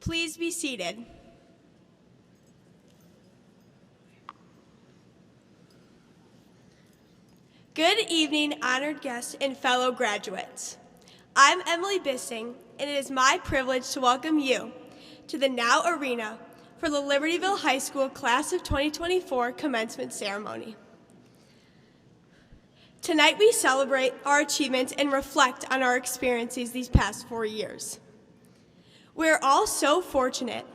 Please be seated. Good evening, honored guests and fellow graduates. I'm Emily Bissing, and it is my privilege to welcome you to the Now Arena for the Libertyville High School Class of 2024 commencement ceremony. Tonight we celebrate our achievements and reflect on our experiences these past 4 years. We're all so fortunate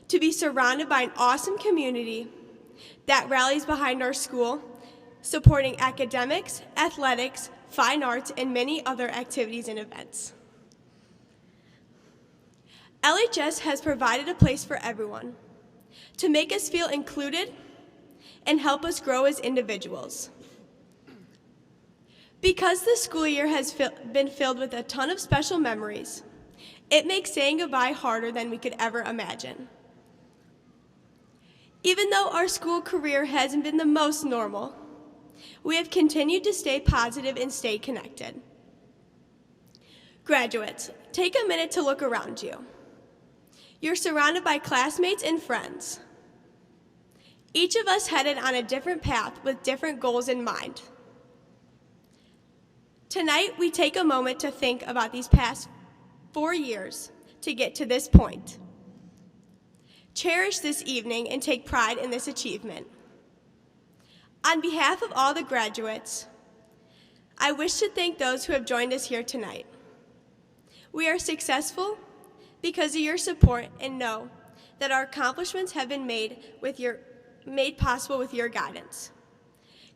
to be surrounded by an awesome community that rallies behind our school, supporting academics, athletics, fine arts, and many other activities and events. LHS has provided a place for everyone to make us feel included and help us grow as individuals. Because this school year has been filled with a ton of special memories, it makes saying goodbye harder than we could ever imagine. Even though our school career hasn't been the most normal, we have continued to stay positive and stay connected. Graduates, take a minute to look around you. You're surrounded by classmates and friends. Each of us headed on a different path with different goals in mind. Tonight, we take a moment to think about these past 4 years to get to this point. Cherish this evening and take pride in this achievement. On behalf of all the graduates, I wish to thank those who have joined us here tonight. We are successful because of your support and know that our accomplishments have been made possible with your guidance.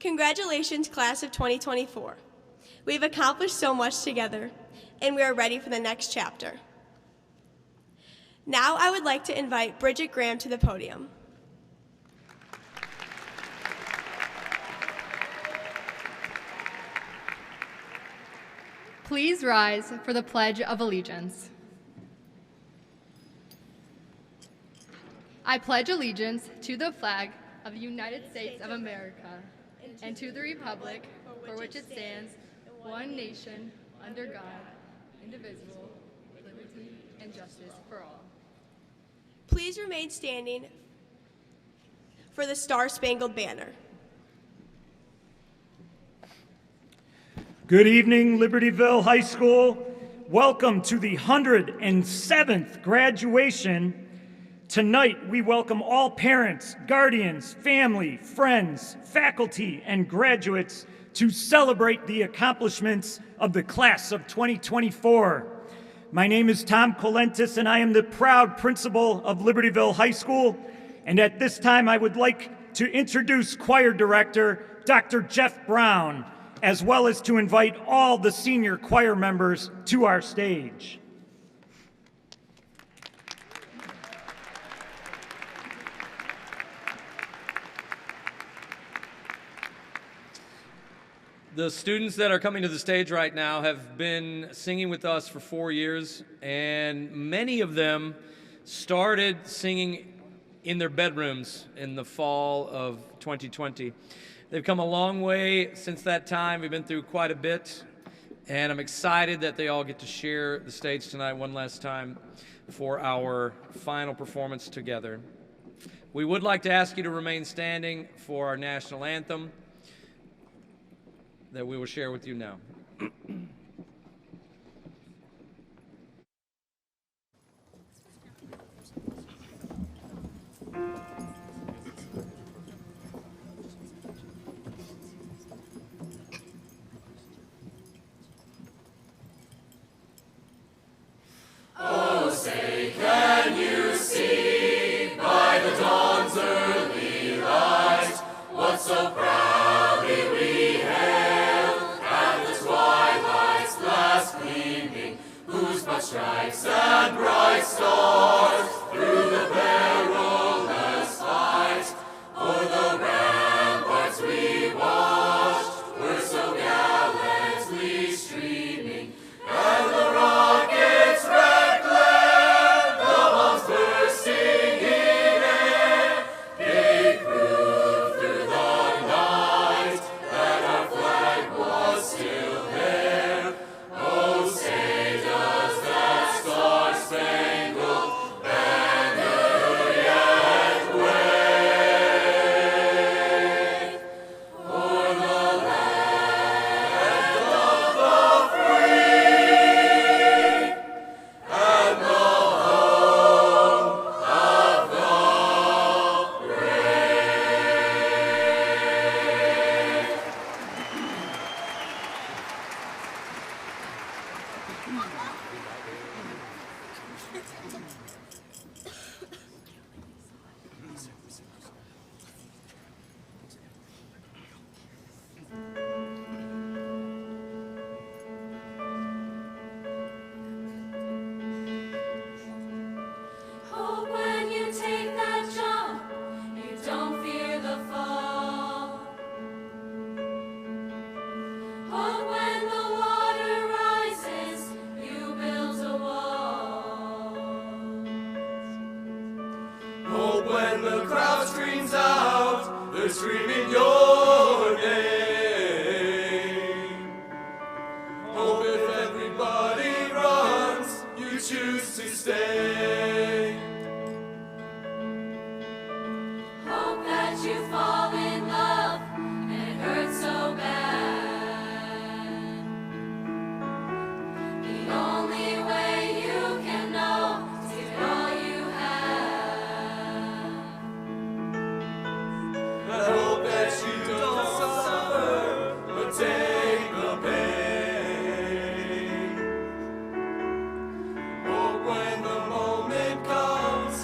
Congratulations, class of 2024. We've accomplished so much together, and we are ready for the next chapter. Now I would like to invite Bridget Graham to the podium. Please rise for the Pledge of Allegiance. I pledge allegiance to the flag of the United States of America and to the republic for which it stands, one nation, under God, indivisible, with liberty and justice for all. Please remain standing for the Star-Spangled Banner. Good evening, Libertyville High School. Welcome to the 107th graduation. Tonight, we welcome all parents, guardians, family, friends, faculty, and graduates to celebrate the accomplishments of the class of 2024. My name is Tom Colentis, and I am the proud principal of Libertyville High School. And at this time, I would like to introduce choir director, Dr. Jeff Brown, as well as to invite all the senior choir members to our stage. The students that are coming to the stage right now have been singing with us for 4 years, and many of them started singing in their bedrooms in the fall of 2020. They've come a long way since that time. We've been through quite a bit, and I'm excited that they all get to share the stage tonight one last time for our final performance together. We would like to ask you to remain standing for our national anthem that we will share with you now. Oh, say, can you see by the dawn's early light what so proudly we hailed at the twilight's last gleaming, whose broad stripes and bright stars through the perilous fight o'er the ramparts we watched were so gallantly streaming, and the rockets red glare, the bombs bursting in air, gave proof through the night that our flag was still there. Oh, say does that star-spangled Hope when you take that jump, you don't fear the fall. Hope when the water rises, you build a wall. Hope when the crowd screams out, they're screaming your name. Hope if everybody runs, you choose to stay. Hope that you fall in love and it hurts so bad. The only way you can know is give it all you have. I hope that you don't suffer, but take the pain. Hope when the moment comes,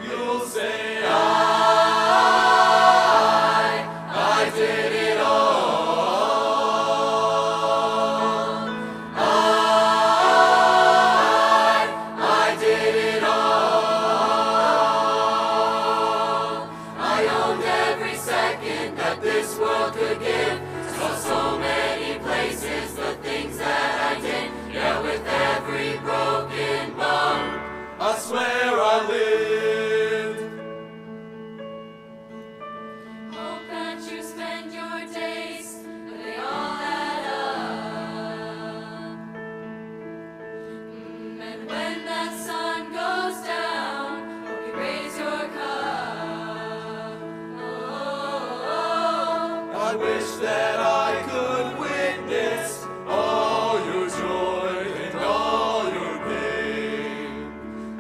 you'll say, I did it all. I did it all. I owned every second that this world could give. Saw so many places, the things that I did. Yeah, with every broken bone. I swear I lived. Hope that you spend your days, but they all add up. And when that sun goes down, hope you raise your cup. Oh, I wish that I could witness all your joy and all your pain.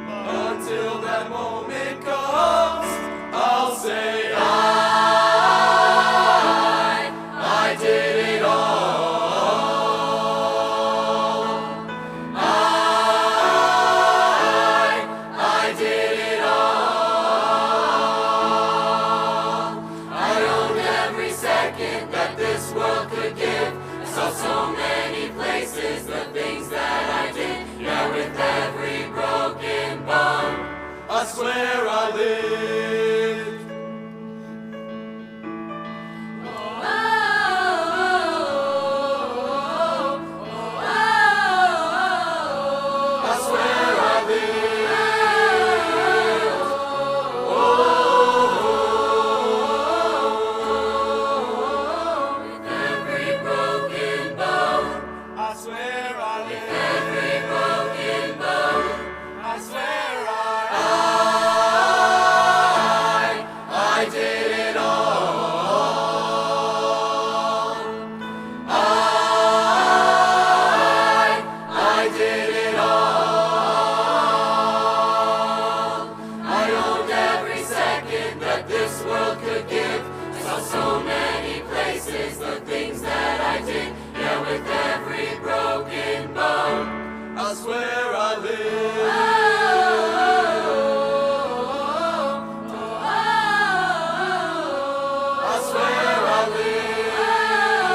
Until that moment comes, I'll say I did it all. I did it all. I owned every second that this world could give. I saw so many places, the things that I did. Yeah, with every broken bone. I swear I lived. I swear I With every broken bone, I swear I lived. every broken bone, I swear I did it all. I did it all. I owned every second that this world could give. I saw so many places, the things that I did. Yeah, with every broken bone. I swear I lived. I swear I lived.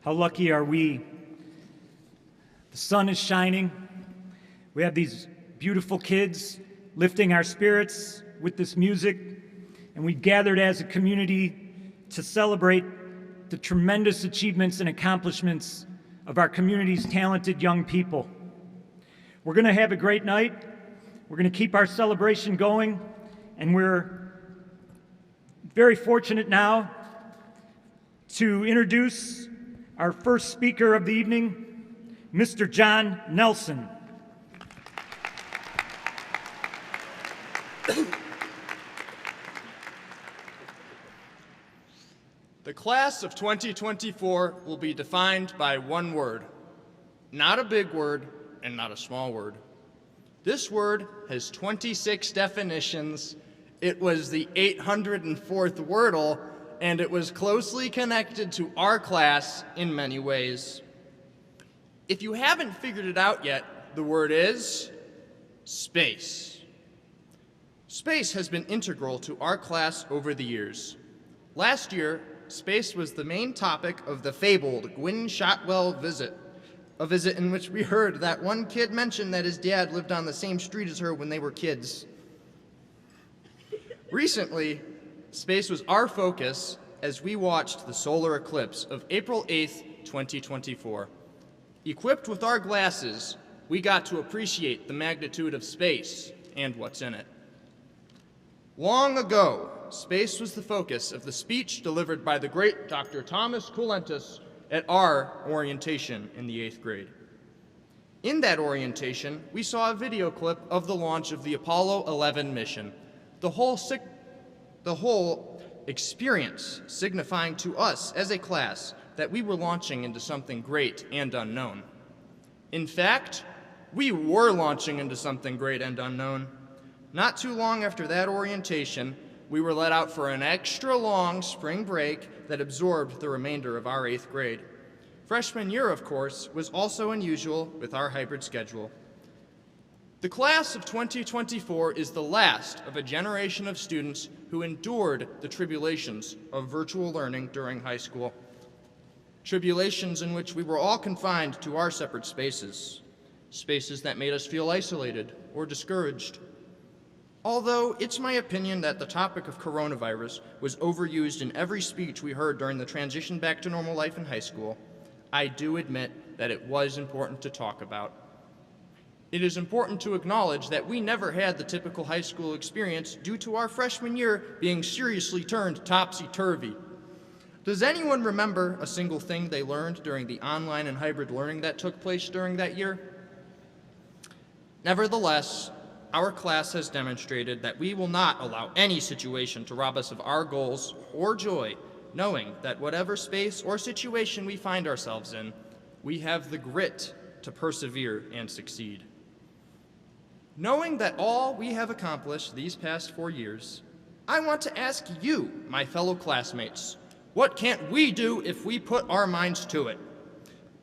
How lucky are we? The sun is shining. We have these beautiful kids lifting our spirits with this music, and we gathered as a community to celebrate the tremendous achievements and accomplishments of our community's talented young people. We're going to have a great night. We're going to keep our celebration going, and we're very fortunate now to introduce our first speaker of the evening, Mr. John Nelson. The class of 2024 will be defined by one word. Not a big word and not a small word. This word has 26 definitions. It was the 804th Wordle, and it was closely connected to our class in many ways. If you haven't figured it out yet, the word is space. Space has been integral to our class over the years. Last year, space was the main topic of the fabled Gwynne Shotwell visit, a visit in which we heard that one kid mention that his dad lived on the same street as her when they were kids. Recently, space was our focus as we watched the solar eclipse of April 8th, 2024. Equipped with our glasses, we got to appreciate the magnitude of space and what's in it. Long ago, space was the focus of the speech delivered by the great Dr. Thomas Kulentis at our orientation in the 8th grade. In that orientation, we saw a video clip of the launch of the Apollo 11 mission, the whole experience signifying to us as a class that we were launching into something great and unknown. In fact, we were launching into something great and unknown. Not too long after that orientation, we were let out for an extra long spring break that absorbed the remainder of our 8th grade. Freshman year, of course, was also unusual with our hybrid schedule. The class of 2024 is the last of a generation of students who endured the tribulations of virtual learning during high school. Tribulations in which we were all confined to our separate spaces, spaces that made us feel isolated or discouraged. Although it's my opinion that the topic of coronavirus was overused in every speech we heard during the transition back to normal life in high school, I do admit that it was important to talk about. It is important to acknowledge that we never had the typical high school experience due to our freshman year being seriously turned topsy-turvy. Does anyone remember a single thing they learned during the online and hybrid learning that took place during that year? Nevertheless, our class has demonstrated that we will not allow any situation to rob us of our goals or joy, knowing that whatever space or situation we find ourselves in, we have the grit to persevere and succeed. Knowing that all we have accomplished these past 4 years, I want to ask you, my fellow classmates, what can't we do if we put our minds to it?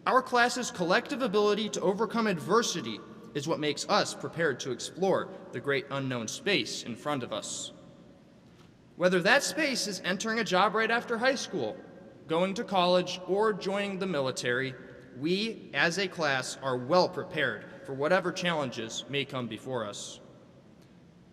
Our class's collective ability to overcome adversity is what makes us prepared to explore the great unknown space in front of us. Whether that space is entering a job right after high school, going to college, or joining the military, we, as a class, are well prepared for whatever challenges may come before us.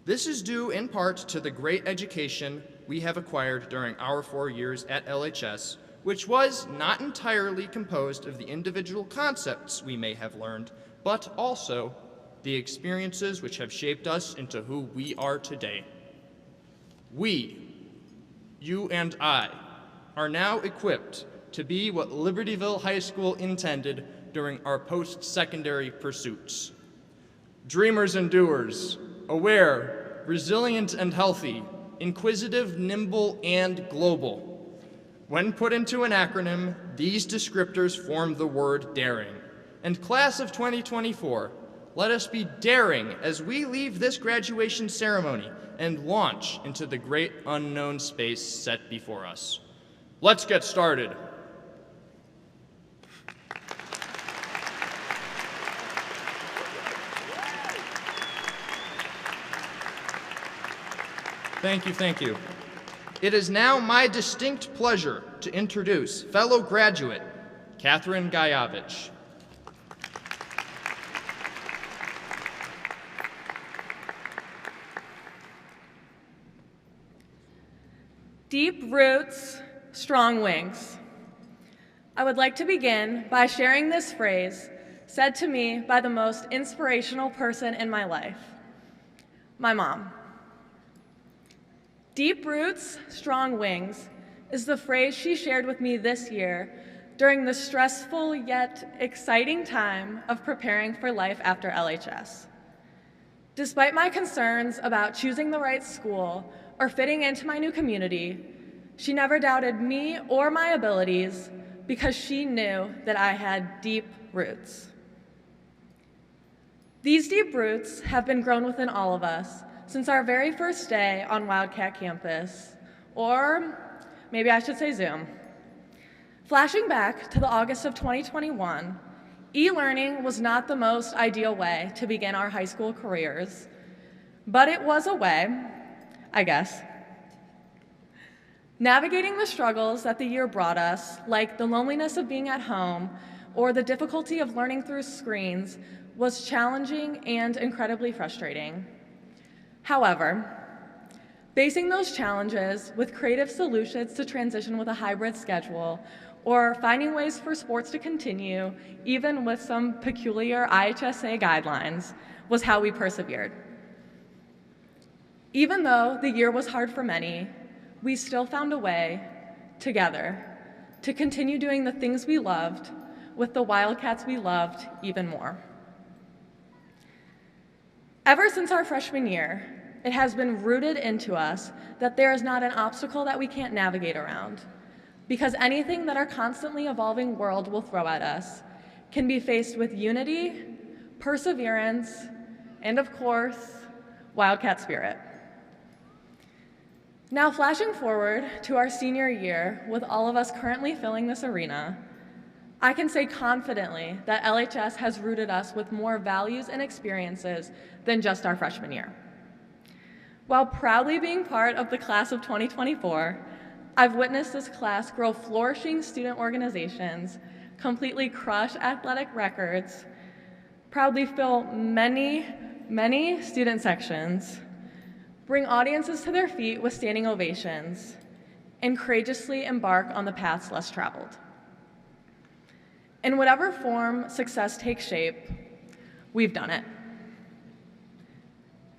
This is due in part to the great education we have acquired during our 4 years at LHS, which was not entirely composed of the individual concepts we may have learned, but also the experiences which have shaped us into who we are today. We, you and I, are now equipped to be what Libertyville High School intended during our post-secondary pursuits. Dreamers and doers, aware, resilient and healthy, inquisitive, nimble, and global. When put into an acronym, these descriptors form the word daring. And class of 2024, let us be daring as we leave this graduation ceremony and launch into the great unknown space set before us. Let's get started. Thank you. It is now my distinct pleasure to introduce fellow graduate Catherine Gajavich. Deep roots, strong wings. I would like to begin by sharing this phrase said to me by the most inspirational person in my life, my mom. Deep roots, strong wings is the phrase she shared with me this year during the stressful yet exciting time of preparing for life after LHS. Despite my concerns about choosing the right school or fitting into my new community, she never doubted me or my abilities because she knew that I had deep roots. These deep roots have been grown within all of us since our very first day on Wildcat campus, or maybe I should say Zoom. Flashing back to the August of 2021, e-learning was not the most ideal way to begin our high school careers, but it was a way, I guess. Navigating the struggles that the year brought us, like the loneliness of being at home or the difficulty of learning through screens, was challenging and incredibly frustrating. However, facing those challenges with creative solutions to transition with a hybrid schedule or finding ways for sports to continue, even with some peculiar IHSA guidelines, was how we persevered. Even though the year was hard for many, we still found a way, together, to continue doing the things we loved with the Wildcats we loved even more. Ever since our freshman year, it has been rooted into us that there is not an obstacle that we can't navigate around, because anything that our constantly evolving world will throw at us can be faced with unity, perseverance, and of course, Wildcat spirit. Now, flashing forward to our senior year, with all of us currently filling this arena, I can say confidently that LHS has rooted us with more values and experiences than just our freshman year. While proudly being part of the class of 2024, I've witnessed this class grow flourishing student organizations, completely crush athletic records, proudly fill many, many student sections, bring audiences to their feet with standing ovations, and courageously embark on the paths less traveled. In whatever form success takes shape, we've done it.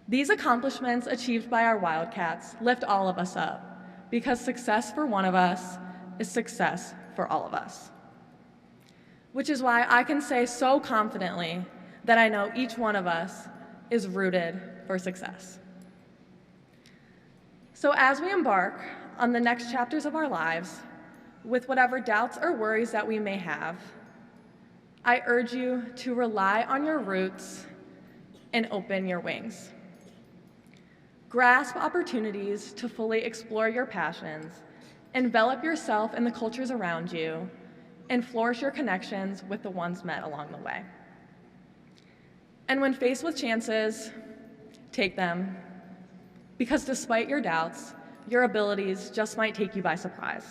These accomplishments achieved by our Wildcats lift all of us up, because success for one of us is success for all of us. Which is why I can say so confidently that I know each one of us is rooted for success. So as we embark on the next chapters of our lives, with whatever doubts or worries that we may have, I urge you to rely on your roots and open your wings. Grasp opportunities to fully explore your passions, envelop yourself in the cultures around you, and flourish your connections with the ones met along the way. And when faced with chances, take them, because despite your doubts, your abilities just might take you by surprise.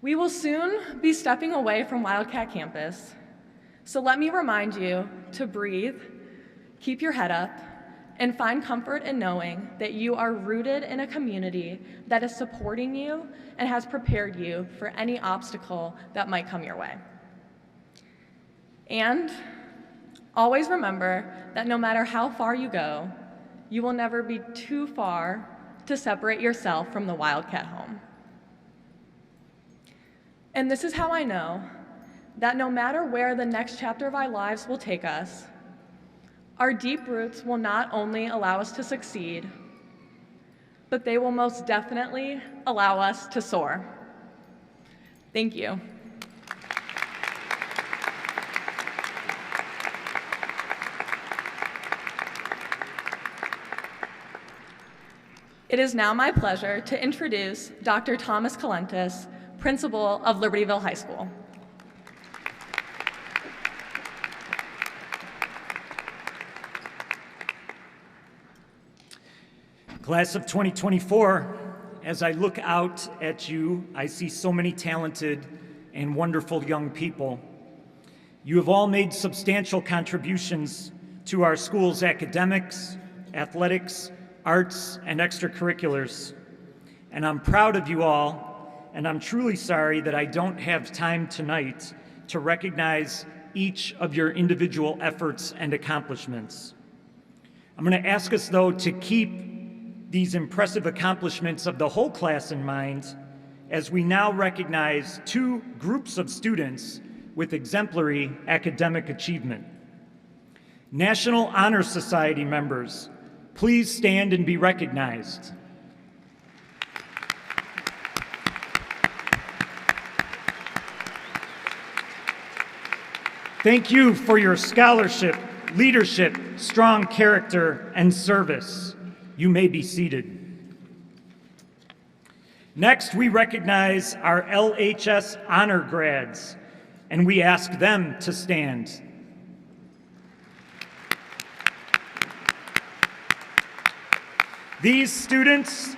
We will soon be stepping away from Wildcat campus, so let me remind you to breathe, keep your head up, and find comfort in knowing that you are rooted in a community that is supporting you and has prepared you for any obstacle that might come your way. And always remember that no matter how far you go, you will never be too far to separate yourself from the Wildcat home. And this is how I know that no matter where the next chapter of our lives will take us, our deep roots will not only allow us to succeed, but they will most definitely allow us to soar. Thank you. It is now my pleasure to introduce Dr. Thomas Calentis, Principal of Libertyville High School. Class of 2024, as I look out at you, I see so many talented and wonderful young people. You have all made substantial contributions to our school's academics, athletics, arts, and extracurriculars. And I'm proud of you all, and I'm truly sorry that I don't have time tonight to recognize each of your individual efforts and accomplishments. I'm going to ask us, though, to keep these impressive accomplishments of the whole class in mind as we now recognize two groups of students with exemplary academic achievement. National Honor Society members, please stand and be recognized. Thank you for your scholarship, leadership, strong character, and service. You may be seated. Next, we recognize our LHS honor grads, and we ask them to stand. These students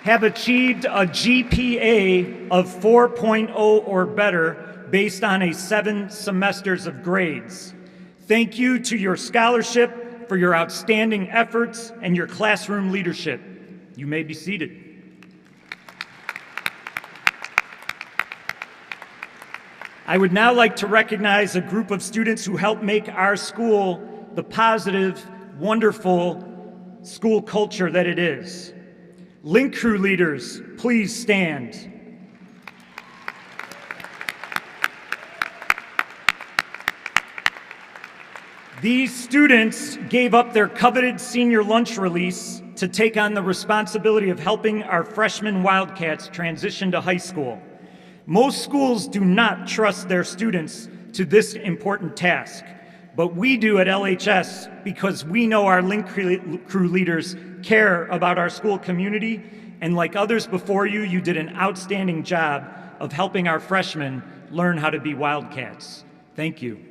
have achieved a GPA of 4.0 or better based on 7 semesters of grades. Thank you to your scholarship for your outstanding efforts and your classroom leadership. You may be seated. I would now like to recognize a group of students who helped make our school the positive, wonderful school culture that it is. Link crew leaders, please stand. These students gave up their coveted senior lunch release to take on the responsibility of helping our freshman Wildcats transition to high school. Most schools do not trust their students to this important task, but we do at LHS because we know our Link crew leaders care about our school community, and like others before you, you did an outstanding job of helping our freshmen learn how to be Wildcats. Thank you.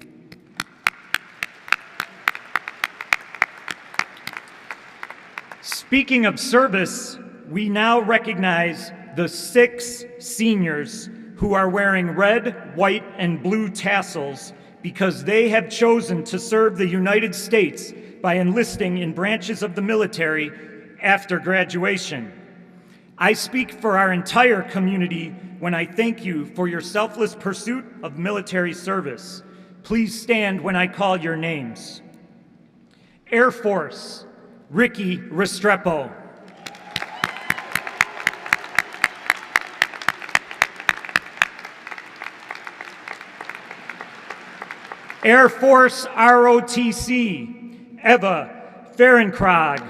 Speaking of service, we now recognize the 6 seniors who are wearing red, white, and blue tassels because they have chosen to serve the United States by enlisting in branches of the military after graduation. I speak for our entire community when I thank you for your selfless pursuit of military service. Please stand when I call your names. Air Force, Ricky Restrepo. Air Force ROTC, Eva Ferencrog.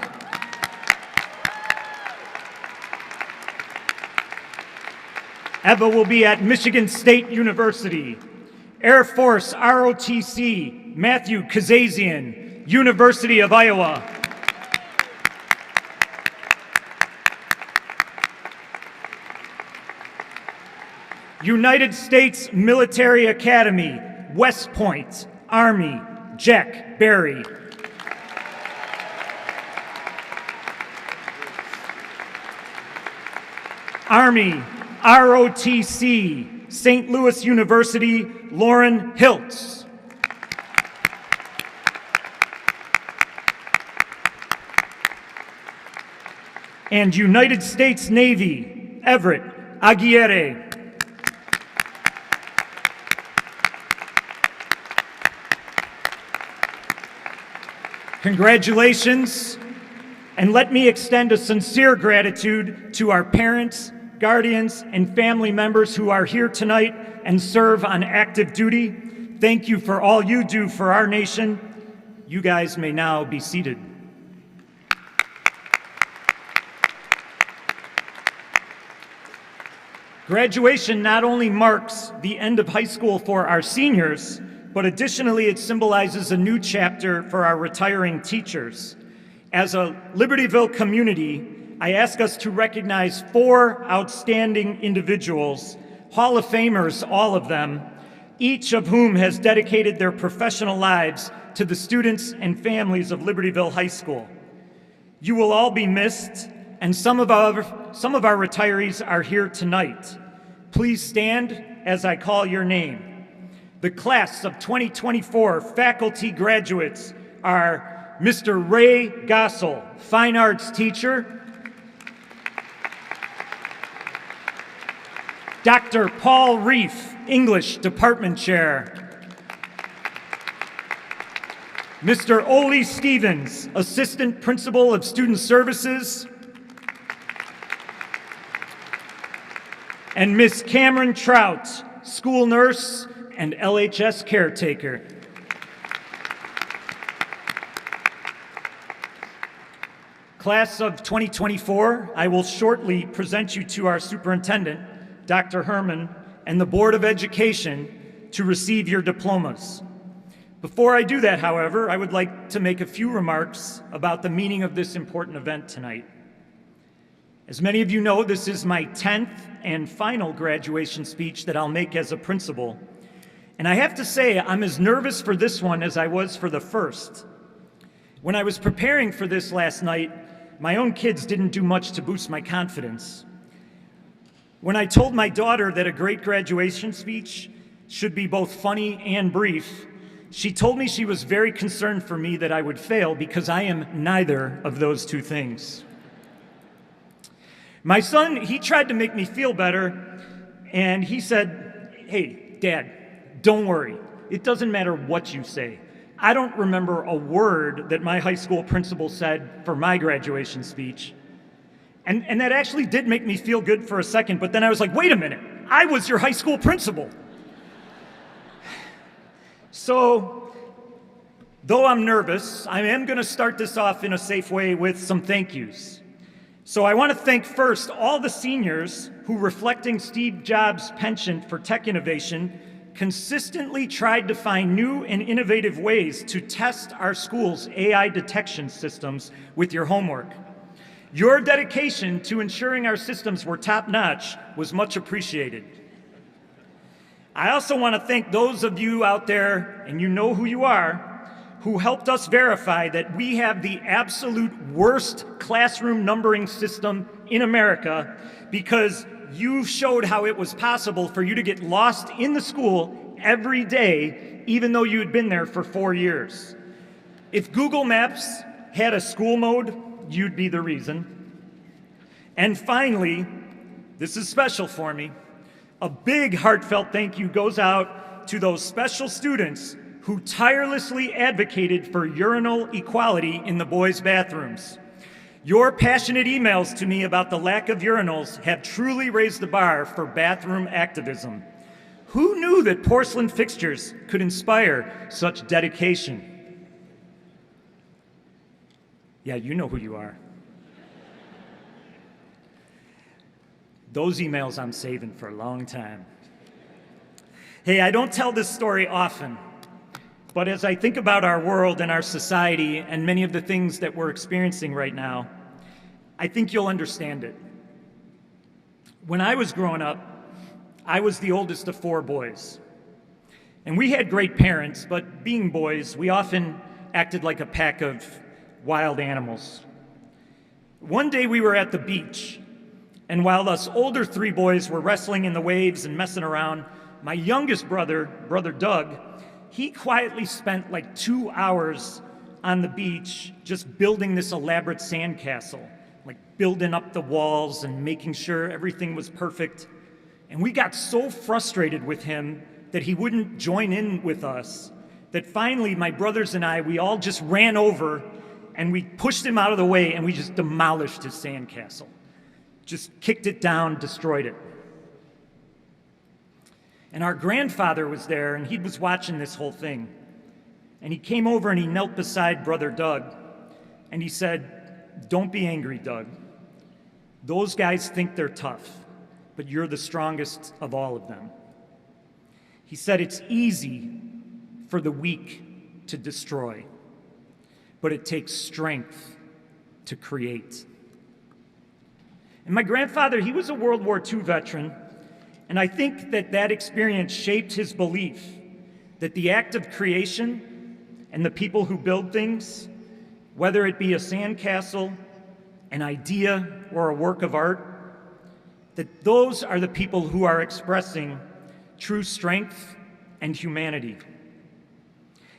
Eva will be at Michigan State University. Air Force ROTC, Matthew Kazazian, University of Iowa. United States Military Academy, West Point, Army, Jack Berry. Army, ROTC, St. Louis University, Lauren Hiltz. And United States Navy, Everett Aguirre. Congratulations, and let me extend a sincere gratitude to our parents, guardians, and family members who are here tonight and serve on active duty. Thank you for all you do for our nation. You guys may now be seated. Graduation not only marks the end of high school for our seniors, but additionally it symbolizes a new chapter for our retiring teachers. As a Libertyville community, I ask us to recognize 4 outstanding individuals, Hall of Famers, all of them, each of whom has dedicated their professional lives to the students and families of Libertyville High School. You will all be missed, and some of our retirees are here tonight. Please stand as I call your name. The class of 2024 faculty graduates are Mr. Ray Gossel, fine arts teacher, Dr. Paul Reef, English department chair, Mr. Ole Stevens, assistant principal of student services, and Miss Cameron Trout, school nurse and LHS caretaker. Class of 2024, I will shortly present you to our superintendent, Dr. Herman, and the Board of Education to receive your diplomas. Before I do that, however, I would like to make a few remarks about the meaning of this important event tonight. As many of you know, this is my 10th and final graduation speech that I'll make as a principal. And I have to say, I'm as nervous for this one as I was for the first. When I was preparing for this last night, my own kids didn't do much to boost my confidence. When I told my daughter that a great graduation speech should be both funny and brief, she told me she was very concerned for me that I would fail because I am neither of those two things. My son, he tried to make me feel better, and he said, "Hey, Dad, don't worry. It doesn't matter what you say. I don't remember a word that my high school principal said for my graduation speech." And that actually did make me feel good for a second, but then I was like, wait a minute, I was your high school principal. So, though I'm nervous, I am going to start this off in a safe way with some thank yous. So I want to thank first all the seniors who, reflecting Steve Jobs' penchant for tech innovation, consistently tried to find new and innovative ways to test our school's AI detection systems with your homework. Your dedication to ensuring our systems were top-notch was much appreciated. I also want to thank those of you out there, and you know who you are, who helped us verify that we have the absolute worst classroom numbering system in America, because you showed how it was possible for you to get lost in the school every day, even though you had been there for 4 years. If Google Maps had a school mode, you'd be the reason. And finally, this is special for me, a big heartfelt thank you goes out to those special students who tirelessly advocated for urinal equality in the boys' bathrooms. Your passionate emails to me about the lack of urinals have truly raised the bar for bathroom activism. Who knew that porcelain fixtures could inspire such dedication? Yeah, you know who you are. Those emails I'm saving for a long time. Hey, I don't tell this story often, but as I think about our world and our society and many of the things that we're experiencing right now, I think you'll understand it. When I was growing up, I was the oldest of 4 boys. And we had great parents, but being boys, we often acted like a pack of wild animals. One day we were at the beach, and while us older 3 boys were wrestling in the waves and messing around, my youngest brother, Brother Doug, he quietly spent like 2 hours on the beach just building this elaborate sandcastle, like building up the walls and making sure everything was perfect. And we got so frustrated with him that he wouldn't join in with us that finally my brothers and I, we all just ran over and we pushed him out of the way and we just demolished his sandcastle. Just kicked it down, destroyed it. And our grandfather was there, and he was watching this whole thing. And he came over and he knelt beside Brother Doug, and he said, "Don't be angry, Doug. Those guys think they're tough, but you're the strongest of all of them." He said, "It's easy for the weak to destroy, but it takes strength to create." And my grandfather, he was a World War II veteran, and I think that that experience shaped his belief that the act of creation and the people who build things, whether it be a sandcastle, an idea, or a work of art, that those are the people who are expressing true strength, and humanity.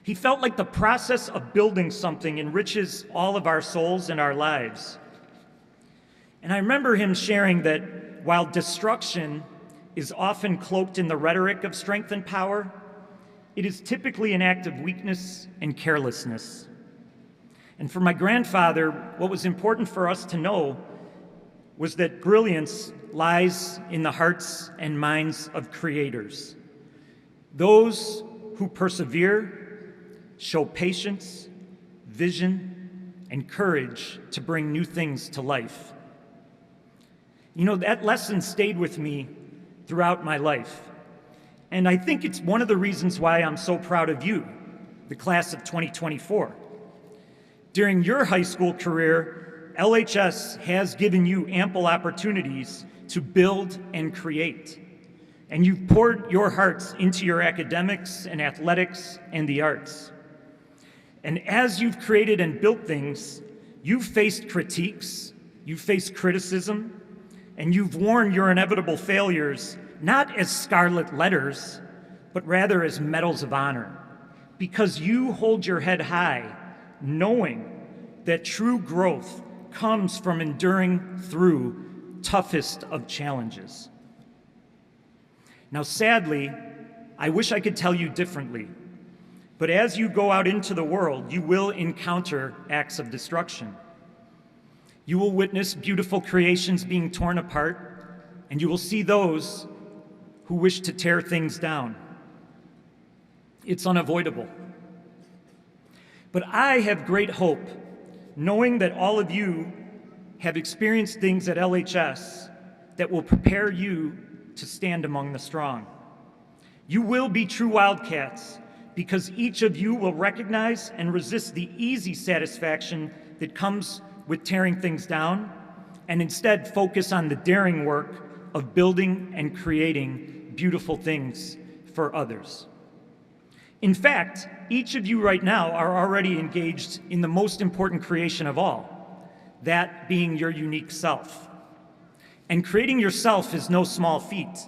He felt like the process of building something enriches all of our souls and our lives. And I remember him sharing that while destruction is often cloaked in the rhetoric of strength and power, it is typically an act of weakness and carelessness. And for my grandfather, what was important for us to know was that brilliance lies in the hearts and minds of creators. Those who persevere, show patience, vision, and courage to bring new things to life. You know, that lesson stayed with me throughout my life. And I think it's one of the reasons why I'm so proud of you, the class of 2024. During your high school career, LHS has given you ample opportunities to build and create. And you've poured your hearts into your academics and athletics and the arts. And as you've created and built things, you've faced critiques, you've faced criticism, and you've worn your inevitable failures not as scarlet letters, but rather as medals of honor, because you hold your head high, knowing that true growth comes from enduring through toughest of challenges. Now, sadly, I wish I could tell you differently, but as you go out into the world, you will encounter acts of destruction. You will witness beautiful creations being torn apart, and you will see those who wish to tear things down. It's unavoidable. But I have great hope, knowing that all of you have experienced things at LHS that will prepare you to stand among the strong. You will be true Wildcats because each of you will recognize and resist the easy satisfaction that comes with tearing things down, and instead focus on the daring work of building and creating beautiful things for others. In fact, each of you right now are already engaged in the most important creation of all, that being your unique self. And creating yourself is no small feat.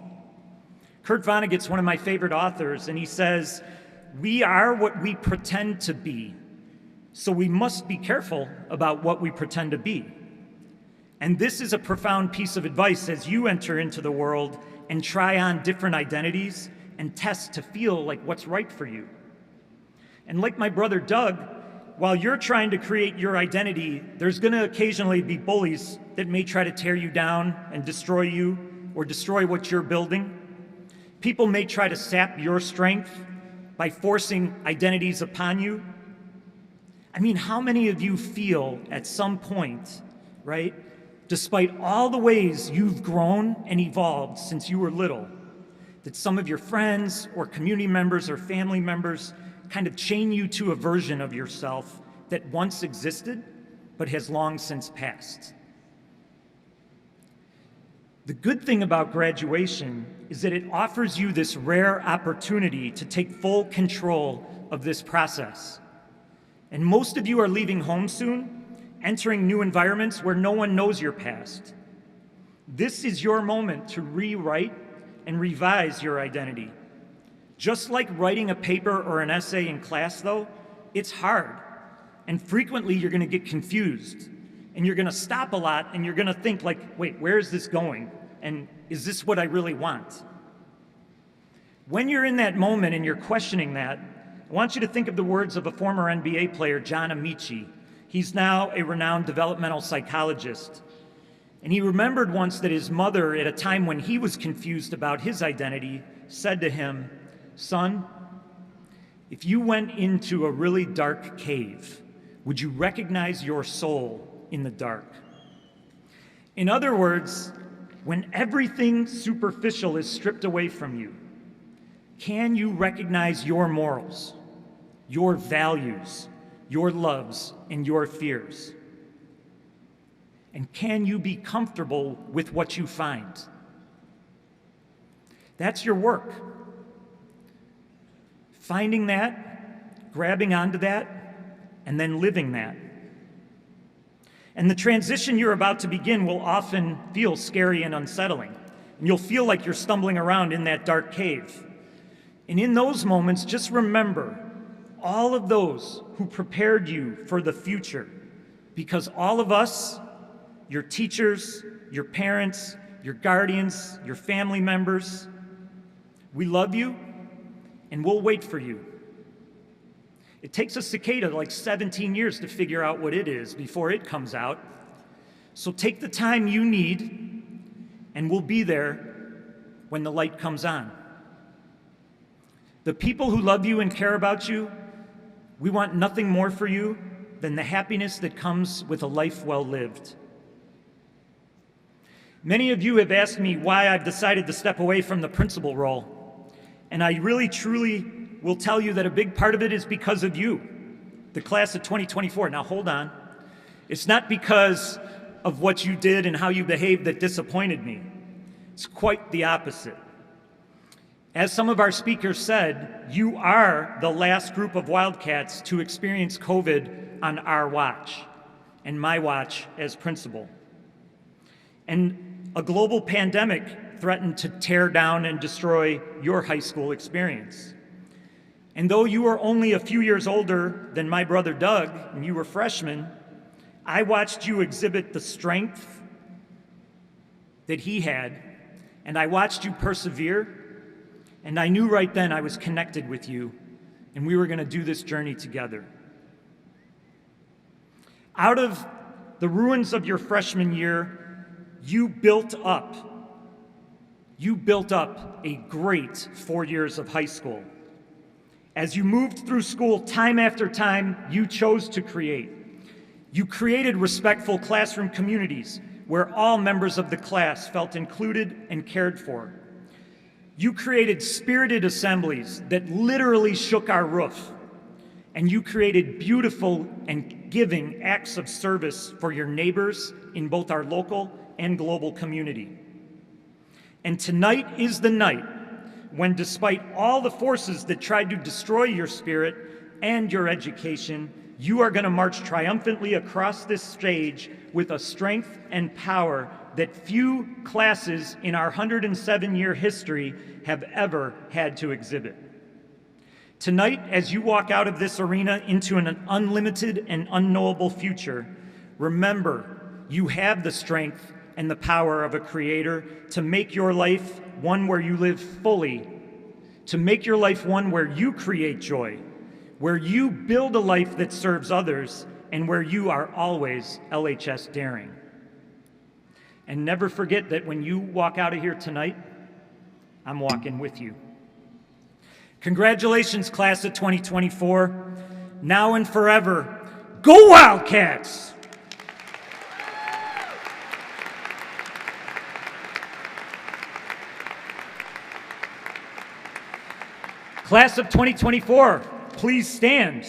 Kurt Vonnegut's one of my favorite authors, and he says, "We are what we pretend to be, so we must be careful about what we pretend to be." And this is a profound piece of advice as you enter into the world and try on different identities and test to feel like what's right for you. And like my brother Doug, while you're trying to create your identity, there's going to occasionally be bullies that may try to tear you down and destroy you or destroy what you're building. People may try to sap your strength by forcing identities upon you. I mean, how many of you feel at some point, right, despite all the ways you've grown and evolved since you were little, that some of your friends or community members or family members kind of chain you to a version of yourself that once existed but has long since passed? The good thing about graduation is that it offers you this rare opportunity to take full control of this process. And most of you are leaving home soon, entering new environments where no one knows your past. This is your moment to rewrite and revise your identity. Just like writing a paper or an essay in class, though, it's hard. And frequently you're going to get confused. And you're going to stop a lot and you're going to think like, wait, where is this going? And is this what I really want? When you're in that moment and you're questioning that, I want you to think of the words of a former NBA player, John Amici. He's now a renowned developmental psychologist. And he remembered once that his mother, at a time when he was confused about his identity, said to him, "Son, if you went into a really dark cave, would you recognize your soul in the dark?" In other words, when everything superficial is stripped away from you, can you recognize your morals, your values, your loves, and your fears? And can you be comfortable with what you find? That's your work. Finding that, grabbing onto that, and then living that. And the transition you're about to begin will often feel scary and unsettling. and you'll feel like you're stumbling around in that dark cave. And in those moments, just remember all of those who prepared you for the future, because all of us, your teachers, your parents, your guardians, your family members, we love you and we'll wait for you. It takes a cicada like 17 years to figure out what it is before it comes out. So take the time you need, and we'll be there when the light comes on. The people who love you and care about you, we want nothing more for you than the happiness that comes with a life well lived. Many of you have asked me why I've decided to step away from the principal role, and I really, truly will tell you that a big part of it is because of you, the class of 2024. Now hold on. It's not because of what you did and how you behaved that disappointed me. It's quite the opposite. As some of our speakers said, you are the last group of Wildcats to experience COVID on our watch, and my watch as principal. And a global pandemic threatened to tear down and destroy your high school experience. And though you are only a few years older than my brother Doug, and you were freshmen, I watched you exhibit the strength that he had, and I watched you persevere, and I knew right then I was connected with you, and we were going to do this journey together. Out of the ruins of your freshman year, you built up a great 4 years of high school. As you moved through school time after time, you chose to create. You created respectful classroom communities where all members of the class felt included and cared for. You created spirited assemblies that literally shook our roof. And you created beautiful and giving acts of service for your neighbors in both our local and global community. And tonight is the night when, despite all the forces that tried to destroy your spirit and your education, you are going to march triumphantly across this stage with a strength and power that few classes in our 107-year history have ever had to exhibit. Tonight, as you walk out of this arena into an unlimited and unknowable future, remember you have the strength and the power of a creator to make your life one where you live fully, to make your life one where you create joy, where you build a life that serves others, and where you are always LHS daring. And never forget that when you walk out of here tonight, I'm walking with you. Congratulations, class of 2024. Now and forever, go Wildcats! Class of 2024, please stand.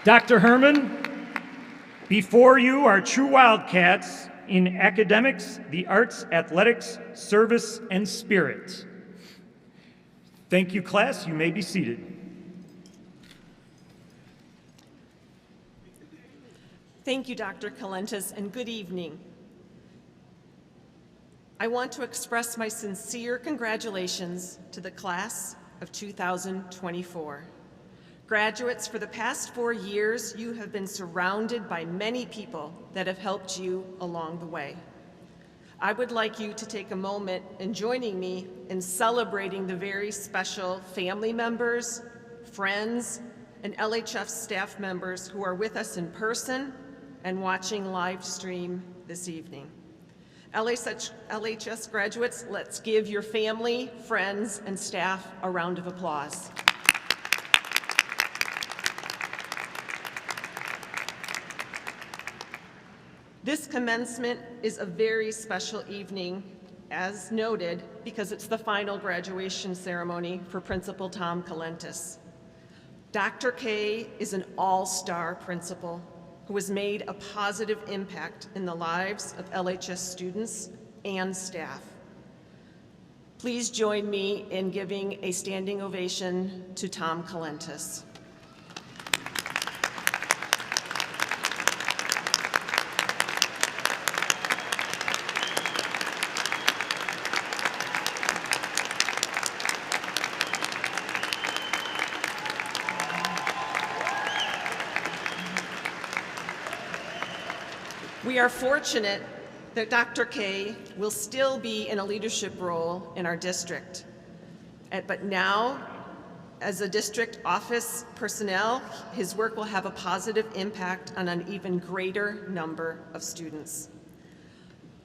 Dr. Herman, before you are true Wildcats in academics, the arts, athletics, service, and spirit. Thank you, class. You may be seated. Thank you, Dr. Kalentis, and good evening. I want to express my sincere congratulations to the class of 2024. Graduates, for the past 4 years, you have been surrounded by many people that have helped you along the way. I would like you to take a moment in joining me in celebrating the very special family members, friends, and LHF staff members who are with us in person and watching live stream this evening. LHS graduates, let's give your family, friends, and staff a round of applause. This commencement is a very special evening, as noted, because it's the final graduation ceremony for Principal Tom Kalentis. Dr. K is an all-star principal who has made a positive impact in the lives of LHS students and staff. Please join me in giving a standing ovation to Tom Kalentis. We are fortunate that Dr. K will still be in a leadership role in our district. But now, as a district office personnel, his work will have a positive impact on an even greater number of students.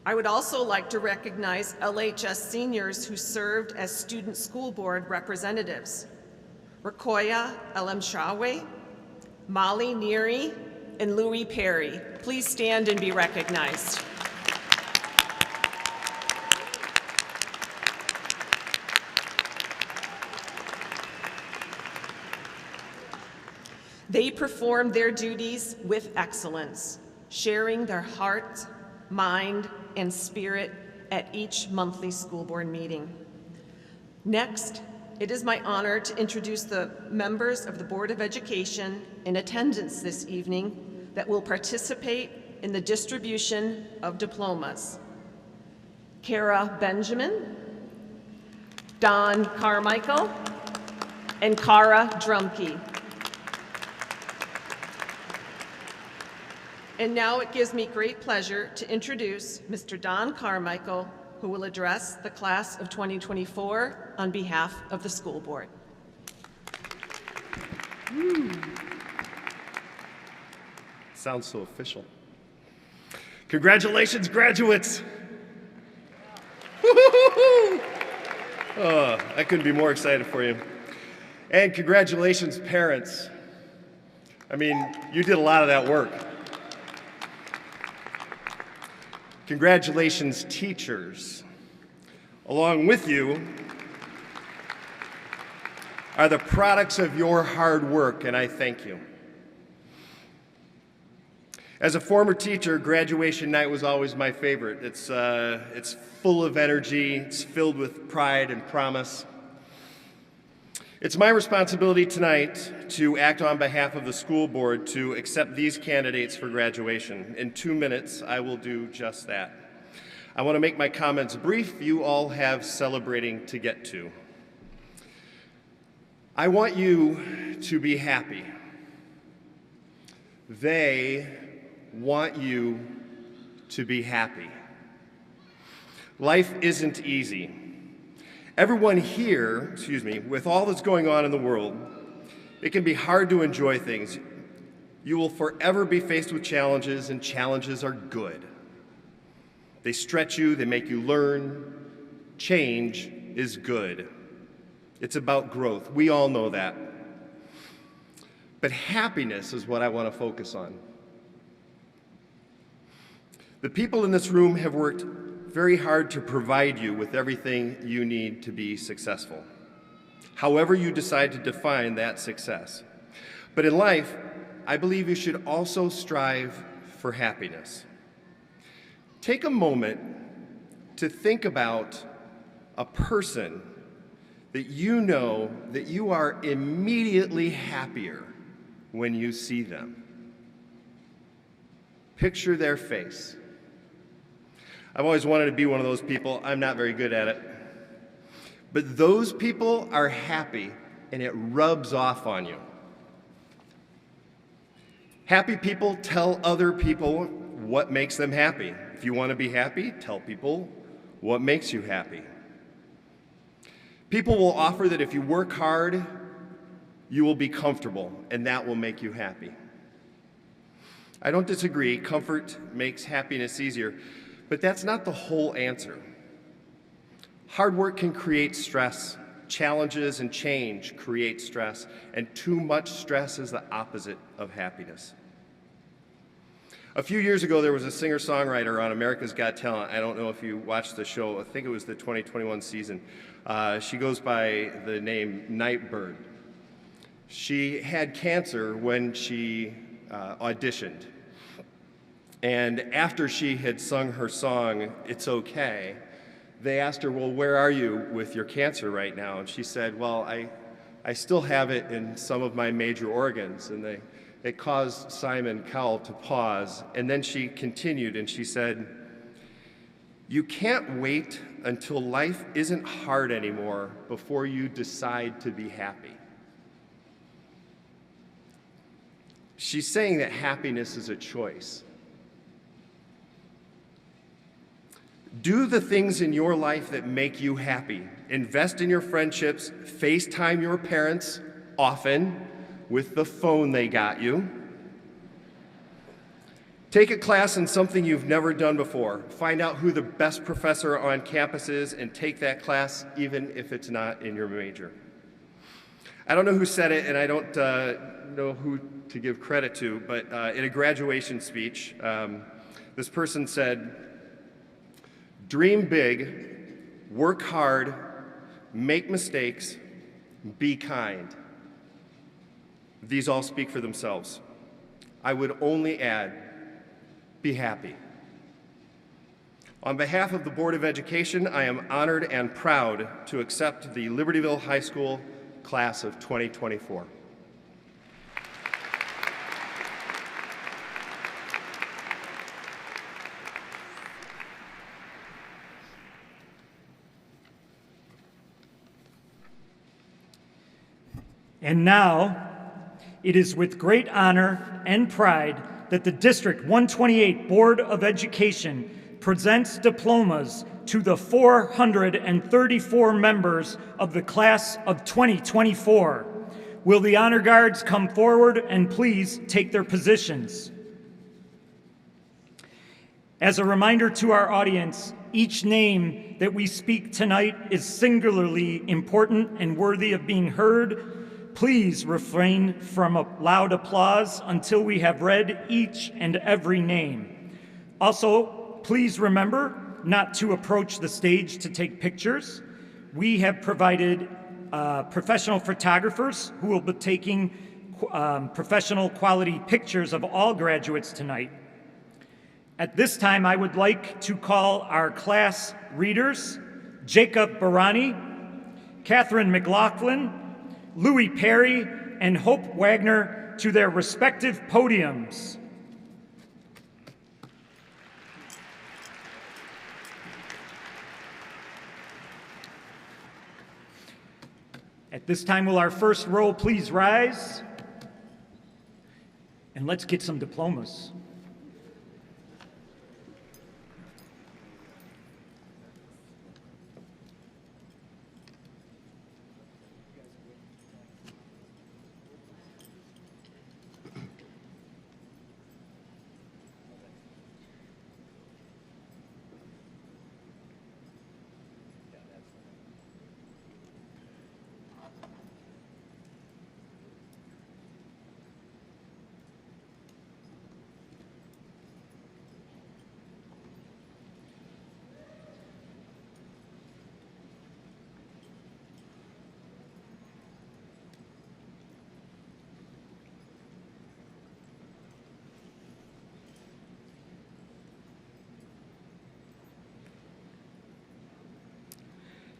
I would also like to recognize LHS seniors who served as student school board representatives. Rakoya Elemshawe, Molly Neary, and Louis Perry. Please stand and be recognized. They performed their duties with excellence, sharing their heart, mind, and spirit at each monthly school board meeting. Next, it is my honor to introduce the members of the Board of Education in attendance this evening that will participate in the distribution of diplomas. Kara Benjamin, Don Carmichael, and Cara Drumkey. And now it gives me great pleasure to introduce Mr. Don Carmichael, who will address the class of 2024 on behalf of the school board. Sounds so official. Congratulations, graduates. Oh, I couldn't be more excited for you. And congratulations, parents. I mean, you did a lot of that work. Congratulations, teachers. Along with you are the products of your hard work, and I thank you. As a former teacher, graduation night was always my favorite. It's full of energy, it's filled with pride and promise. It's my responsibility tonight to act on behalf of the school board to accept these candidates for graduation. In 2 minutes, I will do just that. I want to make my comments brief. You all have celebrating to get to. I want you to be happy. They want you to be happy. Life isn't easy. Everyone here, with all that's going on in the world, it can be hard to enjoy things. You will forever be faced with challenges, and challenges are good. They stretch you, they make you learn. Change is good. It's about growth. We all know that. But happiness is what I want to focus on. The people in this room have worked very hard to provide you with everything you need to be successful, however you decide to define that success. But in life, I believe you should also strive for happiness. Take a moment to think about a person that you know that you are immediately happier when you see them. Picture their face. I've always wanted to be one of those people. I'm not very good at it. But those people are happy, and it rubs off on you. Happy people tell other people what makes them happy. If you want to be happy, tell people what makes you happy. People will offer that if you work hard, you will be comfortable, and that will make you happy. I don't disagree. Comfort makes happiness easier. But that's not the whole answer. Hard work can create stress. Challenges and change create stress, and too much stress is the opposite of happiness. A few years ago, there was a singer-songwriter on America's Got Talent. I don't know if you watched the show. I think it was the 2021 season. She goes by the name Nightbird. She had cancer when she auditioned. And after she had sung her song, It's Okay, they asked her, well, where are you with your cancer right now? And she said, well, I still have it in some of my major organs. And it caused Simon Cowell to pause. And then she continued and she said, you can't wait until life isn't hard anymore before you decide to be happy. She's saying that happiness is a choice. Do the things in your life that make you happy. Invest in your friendships. FaceTime your parents often with the phone they got you. Take a class in something you've never done before. Find out who the best professor on campus is and take that class even if it's not in your major. I don't know who said it, and I don't know who to give credit to, but in a graduation speech, this person said, "Dream big, work hard, make mistakes, be kind." These all speak for themselves. I would only add, be happy. On behalf of the Board of Education, I am honored and proud to accept the Libertyville High School class of 2024. And now, it is with great honor and pride that the District 128 Board of Education presents diplomas to the 434 members of the class of 2024. Will the honor guards come forward and please take their positions? As a reminder to our audience, each name that we speak tonight is singularly important and worthy of being heard. Please refrain from a loud applause until we have read each and every name. Also, please remember not to approach the stage to take pictures. We have provided professional photographers who will be taking professional quality pictures of all graduates tonight. At this time, I would like to call our class readers, Jacob Barani, Catherine McLaughlin, Louis Perry, and Hope Wagner to their respective podiums. At this time, will our first row please rise? And let's get some diplomas.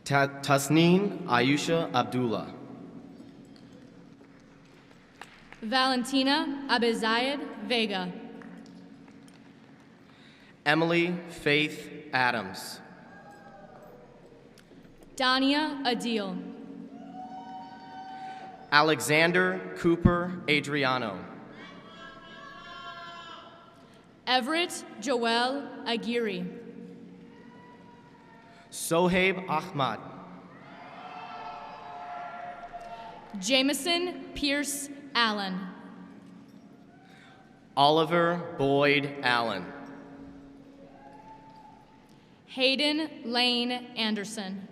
Tasneen Ayusha Abdullah. Valentina Abizayed Vega. Emily Faith Adams. Dania Adil. Alexander Cooper Adriano. Everett Joel Aguirre. Sohaib Ahmad. Jameson Pierce Allen. Oliver Boyd Allen. Hayden Lane Anderson.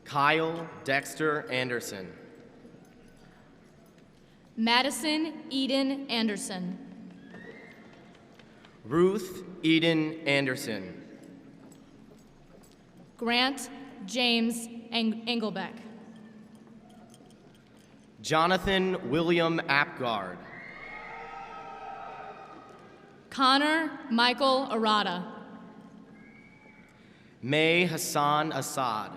Kyle Dexter Anderson. Madison Eden Anderson. Ruth Eden Anderson. Grant James Engelbeck. Jonathan William Apgard. Connor Michael Arata. May Hassan Assad.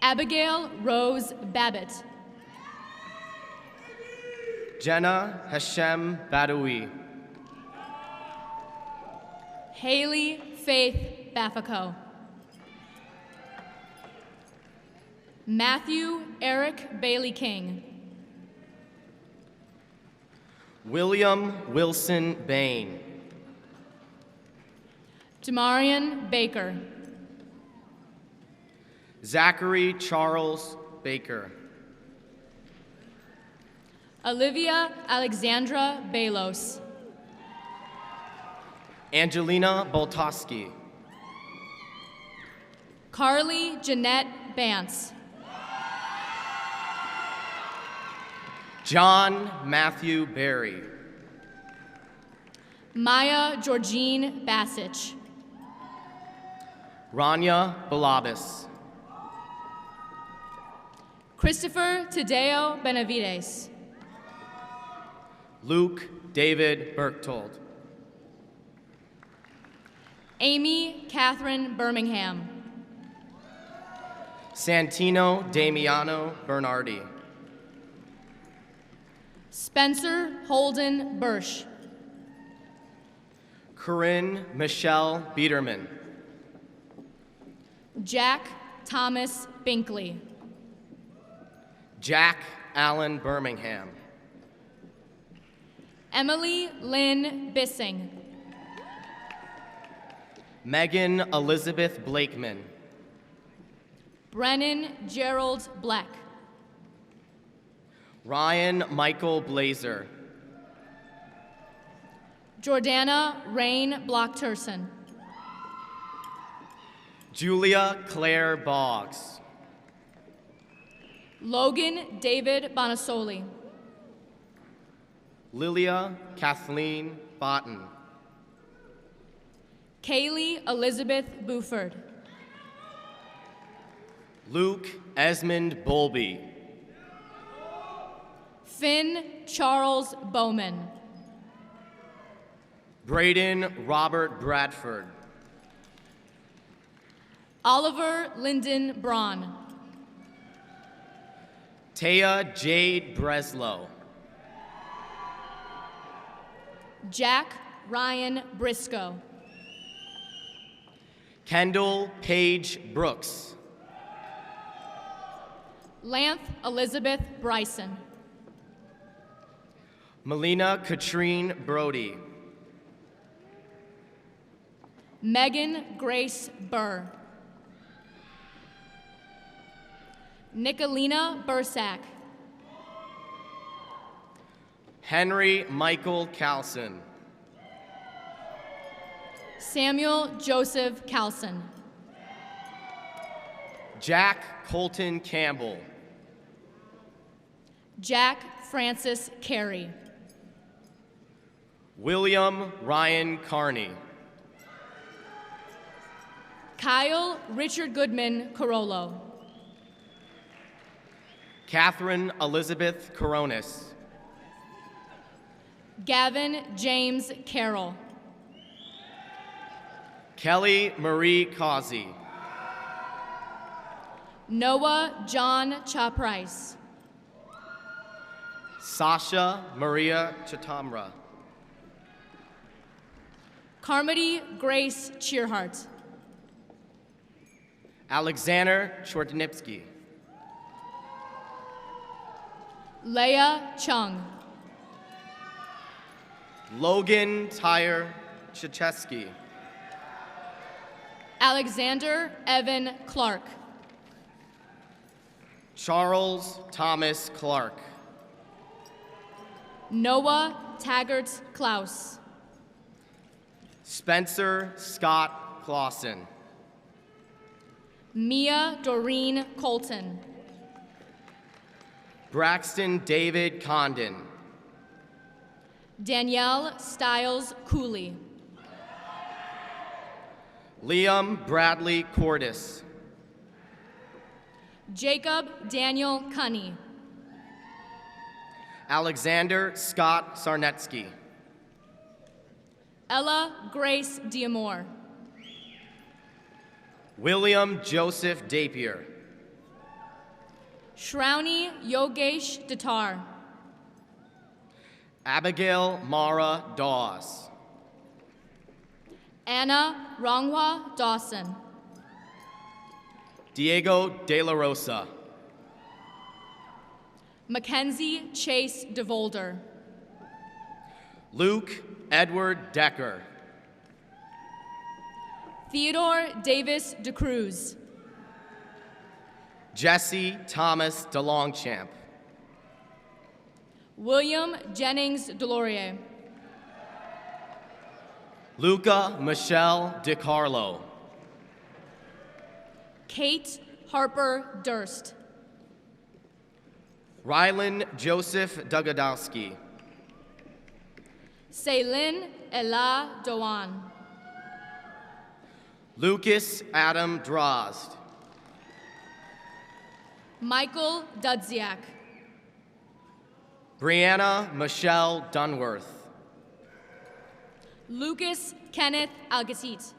Abigail Rose Babbitt. Jenna Hashem Badawi. Haley Faith Bafako. Matthew Eric Bailey King. William Wilson Bain. Demarion Baker. Zachary Charles Baker. Olivia Alexandra Balos. Angelina Boltoski. Carly Jeanette Bance. John Matthew Berry. Maya Georgine Bassich. Rania Balabas. Christopher Tadeo Benavides. Luke David Berchtold. Amy Catherine Birmingham. Santino Damiano Bernardi. Spencer Holden Bursch. Corinne Michelle Biederman. Jack Thomas Binkley. Jack Allen Birmingham. Emily Lynn Bissing. Megan Elizabeth Blakeman. Brennan Gerald Black. Ryan Michael Blazer. Jordana Rain Block-Turson. Julia Claire Boggs. Logan David Bonasoli. Lilia Kathleen Botten. Kaylee Elizabeth Buford. Luke Esmond Bolby. Finn Charles Bowman. Braden Robert Bradford. Oliver Lyndon Braun. Taya Jade Breslow. Jack Ryan Briscoe. Kendall Paige Brooks. Lance Elizabeth Bryson. Melina Katrine Brody. Megan Grace Burr. Nicolina Bursack. Henry Michael Calson. Samuel Joseph Calson. Jack Colton Campbell. Jack Francis Carey. William Ryan Carney. Kyle Richard Goodman Carollo. Catherine Elizabeth Coronis. Gavin James Carroll. Kelly Marie Causey. Noah John Chaprice. Sasha Maria Chitamra. Carmody Grace Cheerhart. Alexander Chortnipsky. Leah Chung. Logan Tyre Chicheski. Alexander Evan Clark. Charles Thomas Clark. Noah Taggart Klaus. Spencer Scott Clausen. Mia Doreen Colton. Braxton David Condon. Danielle Stiles Cooley. Liam Bradley Cordis. Jacob Daniel Cunny. Alexander Scott Sarnetsky. Ella Grace Diamore. William Joseph Dapier. Shrouni Yogesh Datar. Abigail Mara Dawes. Anna Ronghua Dawson. Diego De La Rosa. Mackenzie Chase DeVolder. Luke Edward Decker. Theodore Davis DeCruz. Jesse Thomas DeLongchamp. William Jennings Delorier. Luca Michelle DiCarlo. Kate Harper Durst. Rylan Joseph Dugadowski. Ceylin Ella Doan. Lucas Adam Drozd. Michael Dudziak. Brianna Michelle Dunworth. Lucas Kenneth Algasit.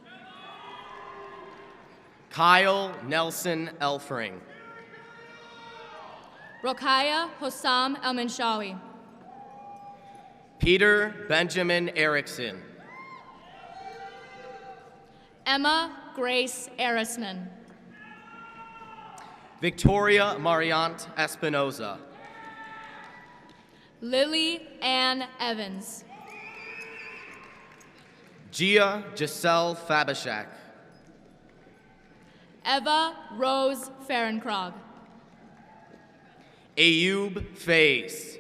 Kyle Nelson Elfring. Rokaya Hossam Elmanshawi. Peter Benjamin Erickson. Emma Grace Arisman. Victoria Mariant Espinoza. Lily Ann Evans. Gia Giselle Fabishak. Eva Rose Ferenkrog. Ayub Faze.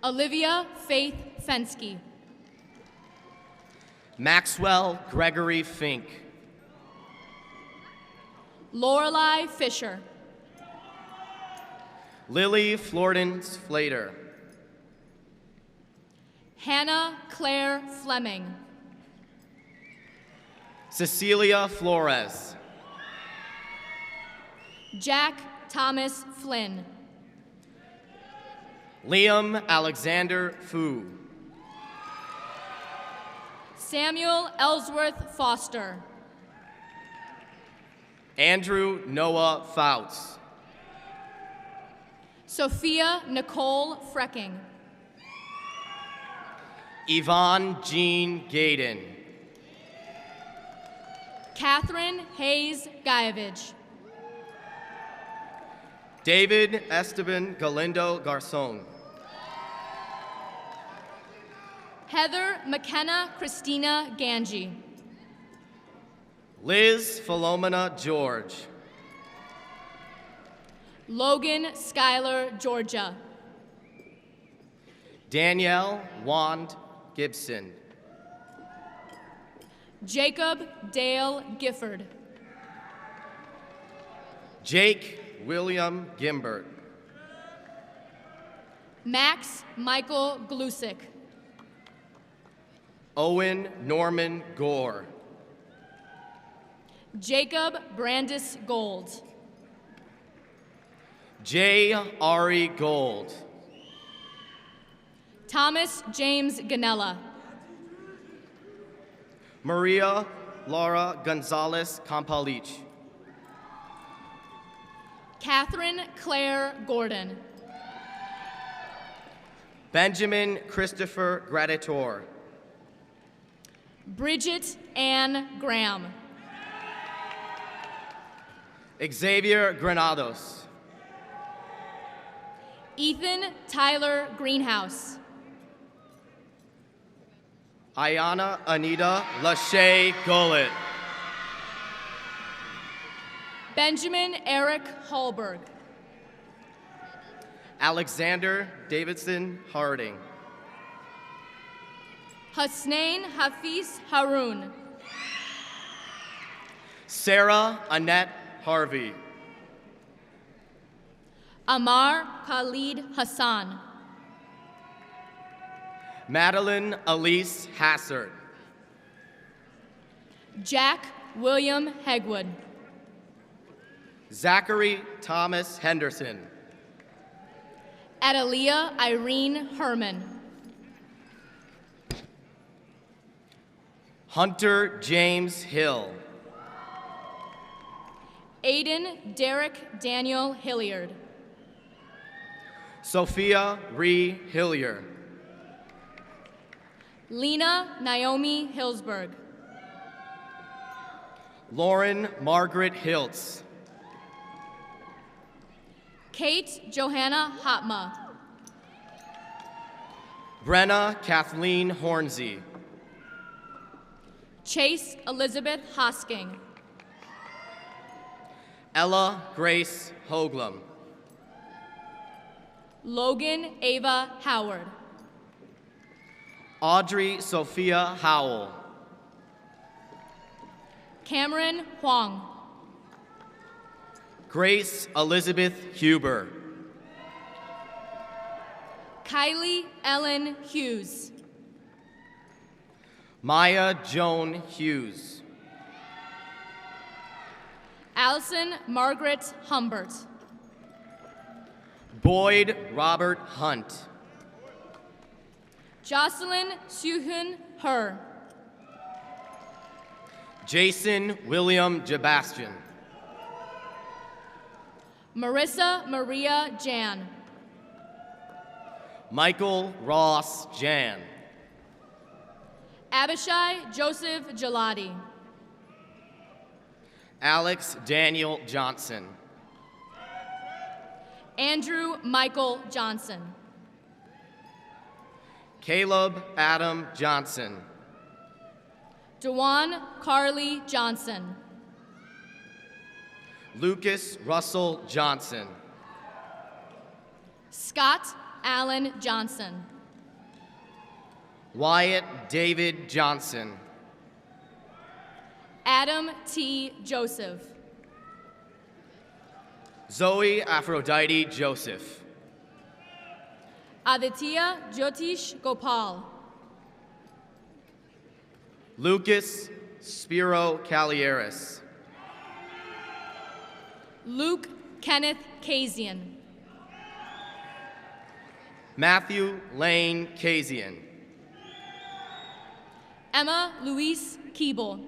Olivia Faith Fensky. Maxwell Gregory Fink. Lorelei Fisher. Lily Florence Flater. Hannah Claire Fleming. Cecilia Flores. Jack Thomas Flynn. Liam Alexander Fu. Samuel Ellsworth Foster. Andrew Noah Fouts. Sophia Nicole Frecking. Yvonne Jean Gaydon. Catherine Hayes Guyevich. David Esteban Galindo Garcon. Heather McKenna Christina Ganji. Liz Philomena George. Logan Schuyler Georgia. Danielle Wand Gibson. Jacob Dale Gifford. Jake William Gimbert. Max Michael Glusick. Owen Norman Gore. Jacob Brandis Gold. J. Ari Gold. Thomas James Ganella. Maria Laura Gonzalez Campalich. Catherine Claire Gordon. Benjamin Christopher Graditor. Bridget Ann Graham. Xavier Granados. Ethan Tyler Greenhouse. Ayana Anita Lachey Gullet. Benjamin Eric Hallberg. Alexander Davidson Harding. Hasnain Hafiz Haroun. Sarah Annette Harvey. Amar Khalid Hassan. Madeline Elise Hassard. Jack William Hegwood. Zachary Thomas Henderson. Adelia Irene Herman. Hunter James Hill. Aiden Derek Daniel Hilliard. Sophia Ree Hillier. Lena Naomi Hillsberg. Lauren Margaret Hiltz. Kate Johanna Hotma. Brenna Kathleen Hornsey. Chase Elizabeth Hosking. Ella Grace Hoagland. Logan Ava Howard. Audrey Sophia Howell. Cameron Huang. Grace Elizabeth Huber. Kylie Ellen Hughes. Maya Joan Hughes. Allison Margaret Humbert. Boyd Robert Hunt. Jocelyn Suhun Her. Jason William Jabastian. Marissa Maria Jan. Michael Ross Jan. Abishai Joseph Gelati. Alex Daniel Johnson. Andrew Michael Johnson. Caleb Adam Johnson. Dewan Carly Johnson. Lucas Russell Johnson. Scott Allen Johnson. Wyatt David Johnson. Adam T. Joseph. Zoe Aphrodite Joseph. Aditya Jyotish Gopal. Lucas Spiro Calieris. Luke Kenneth Kazian. Matthew Lane Kazian. Emma Louise Keeble.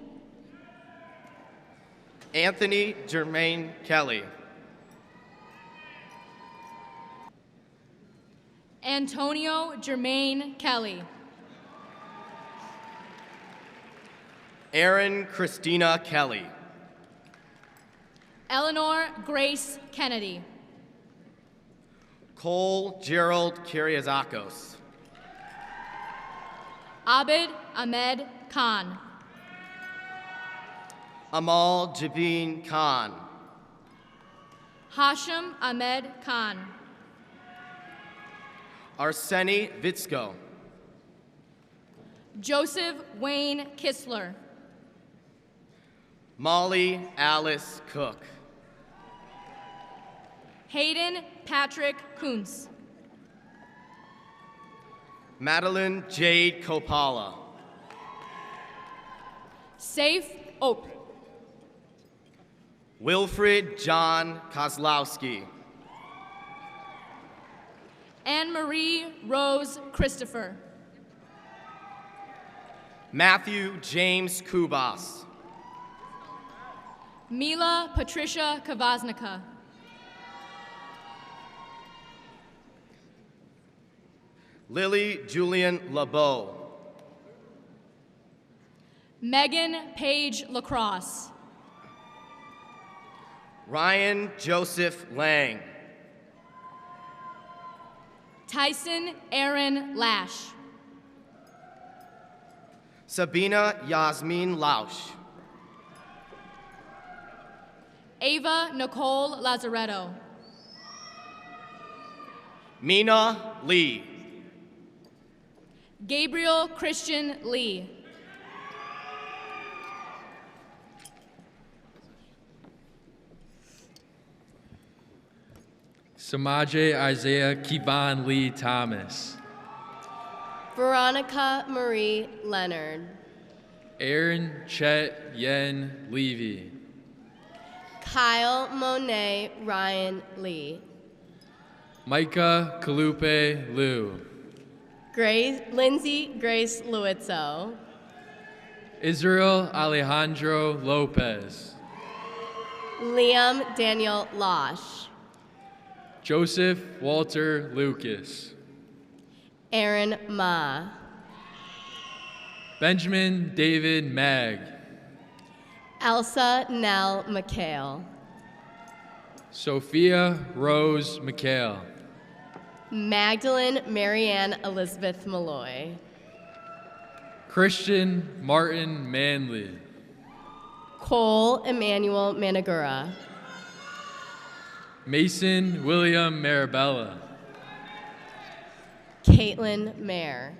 Anthony Jermaine Kelly. Antonio Jermaine Kelly. Aaron Christina Kelly. Eleanor Grace Kennedy. Cole Gerald Kyriazakos. Abid Ahmed Khan. Amal Jabin Khan. Hashim Ahmed Khan. Arseny Vitsko. Joseph Wayne Kistler. Molly Alice Cook. Hayden Patrick Kuntz. Madeline Jade Kopala. Saif Ope. Wilfred John Kozlowski. Anne-Marie Rose Christopher. Matthew James Kubas. Mila Patricia Kavaznica. Lily Julian LeBeau. Megan Page Lacrosse. Ryan Joseph Lang. Tyson Aaron Lash. Sabina Yasmin Lausch. Ava Nicole Lazaretto. Mina Lee. Gabriel Christian Lee. Samaje Isaiah Kevon Lee Thomas. Veronica Marie Leonard. Aaron Chet Yen Levy. Kyle Monet Ryan Lee. Micah Kalupe Liu. Lindsay Grace Luizzo. Israel Alejandro Lopez. Liam Daniel Losh. Joseph Walter Lucas. Aaron Ma. Benjamin David Mag. Elsa Nell McHale. Sophia Rose McHale. Magdalene Marianne Elizabeth Malloy. Christian Martin Manley. Cole Emmanuel Managura. Mason William Marabella. Caitlin Mayer.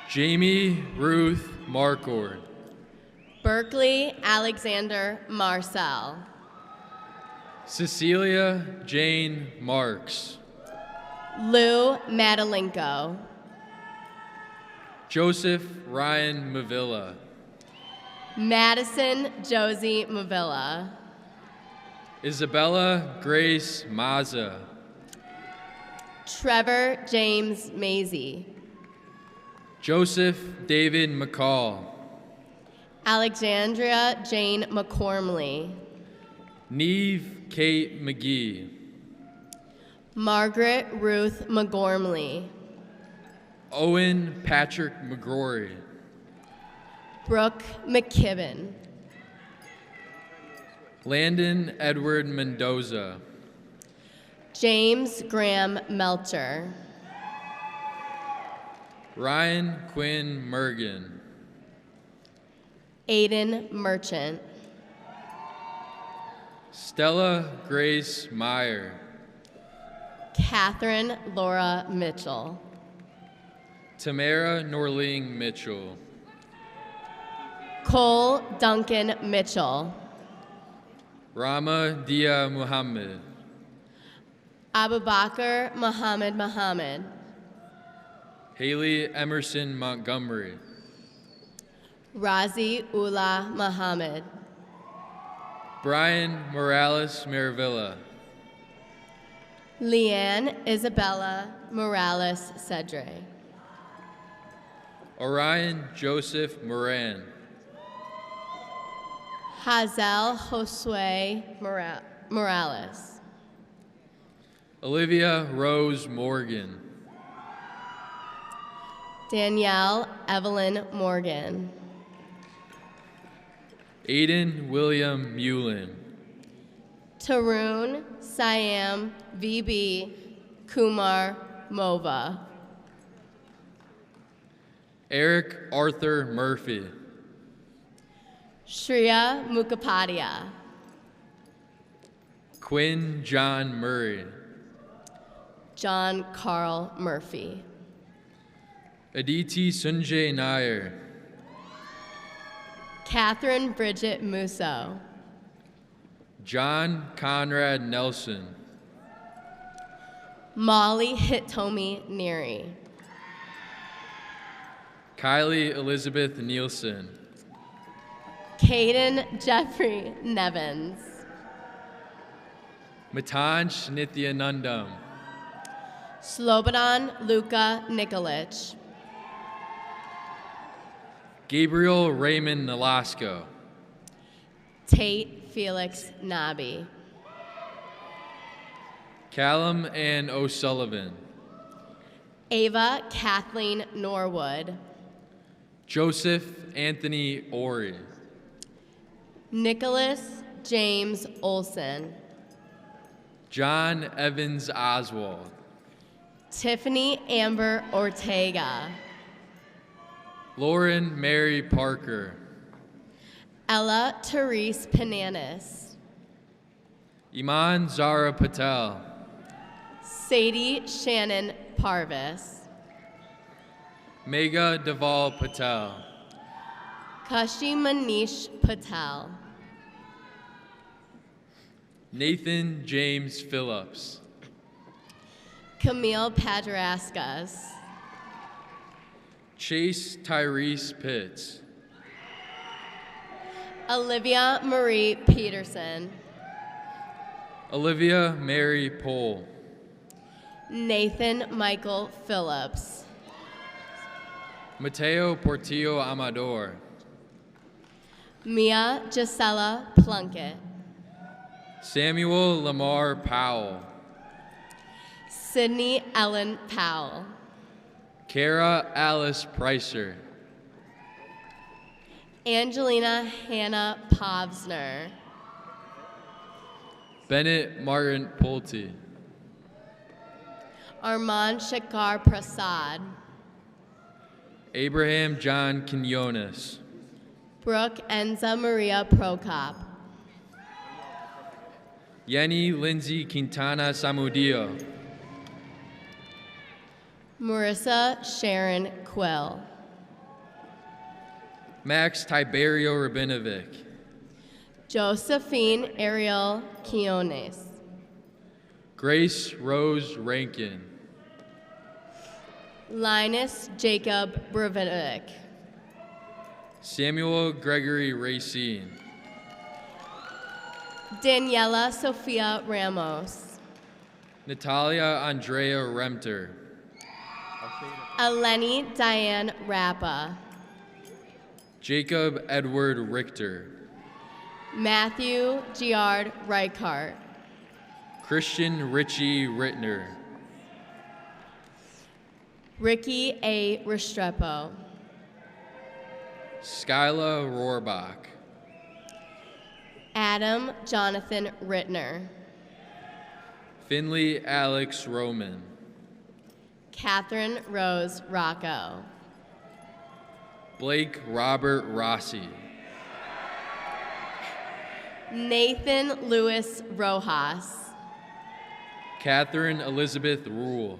Jamie Ruth Marcord. Berkeley Alexander Marcel. Cecilia Jane Marks. Lou Madalenko. Joseph Ryan Mavilla. Madison Josie Mavilla. Isabella Grace Maza. Trevor James Maisie. Joseph David McCall. Alexandria Jane McCormley. Neve Kate McGee. Margaret Ruth McGormley. Owen Patrick McGrory. Brooke McKibben. Landon Edward Mendoza. James Graham Melcher. Ryan Quinn Mergen. Aiden Merchant. Stella Grace Meyer. Catherine Laura Mitchell. Tamara Norling Mitchell. Cole Duncan Mitchell. Rama Dia Muhammad. Abubakar Muhammad Muhammad. Haley Emerson Montgomery. Razi Ullah Muhammad. Brian Morales Maravilla. Leanne Isabella Morales Cedre. Orion Joseph Moran. Hazel Josue Morales. Olivia Rose Morgan. Danielle Evelyn Morgan. Aiden William Mulin. Tarun Siam VB Kumar Mova. Eric Arthur Murphy. Shreya Mukhopadhyay. Quinn John Murray. John Carl Murphy. Aditi Sunjay Nair. Catherine Bridget Musso. John Conrad Nelson. Molly Hitomi Neary. Kylie Elizabeth Nielsen. Caden Jeffrey Nevins. Matanj Nityanandam. Slobodan Luka Nikolic. Gabriel Raymond Nolasco. Tate Felix Nabi. Callum Ann O'Sullivan. Ava Kathleen Norwood. Joseph Anthony Ori. Nicholas James Olson. John Evans Oswald. Tiffany Amber Ortega. Lauren Mary Parker. Ella Therese Pananis. Iman Zara Patel. Sadie Shannon Parvis. Megha Deval Patel. Kashi Manish Patel. Nathan James Phillips. Camille Padraskas. Chase Tyrese Pitts. Olivia Marie Peterson. Olivia Mary Pohl. Nathan Michael Phillips. Mateo Portillo Amador. Mia Gisela Plunkett. Samuel Lamar Powell. Sydney Ellen Powell. Kara Alice Pricer. Angelina Hannah Povsner. Bennett Martin Pulte. Armand Shekhar Prasad. Abraham John Quinones. Brooke Enza Maria Prokop. Yenny Lindsay Quintana Samudio. Marissa Sharon Quill. Max Tiberio Rabinovic. Josephine Ariel Quiones. Grace Rose Rankin. Linus Jacob Bravinovic. Samuel Gregory Racine. Daniela Sofia Ramos. Natalia Andrea Remter. Eleni Diane Rappa. Jacob Edward Richter. Matthew Giard Reichart. Christian Richie Rittner. Ricky A. Restrepo. Skyla Rohrbach. Adam Jonathan Rittner. Finley Alex Roman. Catherine Rose Rocco. Blake Robert Rossi. Nathan Lewis Rojas. Catherine Elizabeth Rule.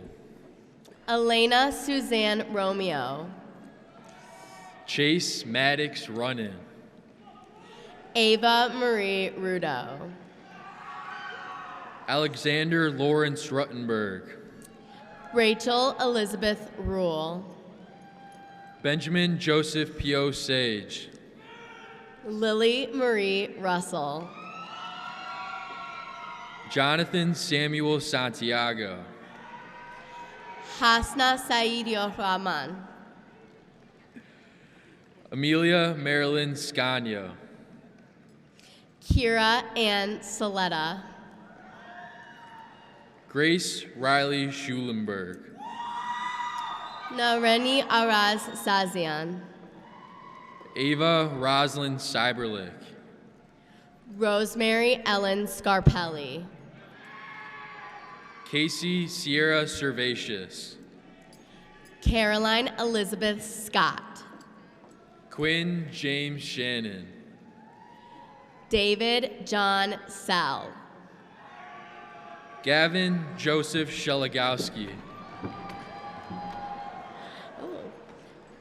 Elena Suzanne Romeo. Chase Maddox Runnin. Ava Marie Rudo. Alexander Lawrence Ruttenberg. Rachel Elizabeth Rule. Benjamin Joseph Pio Sage. Lily Marie Russell. Jonathan Samuel Santiago. Hasna Saidio Rahman. Amelia Marilyn Scagno. Kira Ann Saletta. Grace Riley Schulenberg. Nareni Araz Sazian. Ava Roslyn Cyberlick. Rosemary Ellen Scarpelli. Casey Sierra Servatius. Caroline Elizabeth Scott. Quinn James Shannon. David John Sell. Gavin Joseph Shelagowski.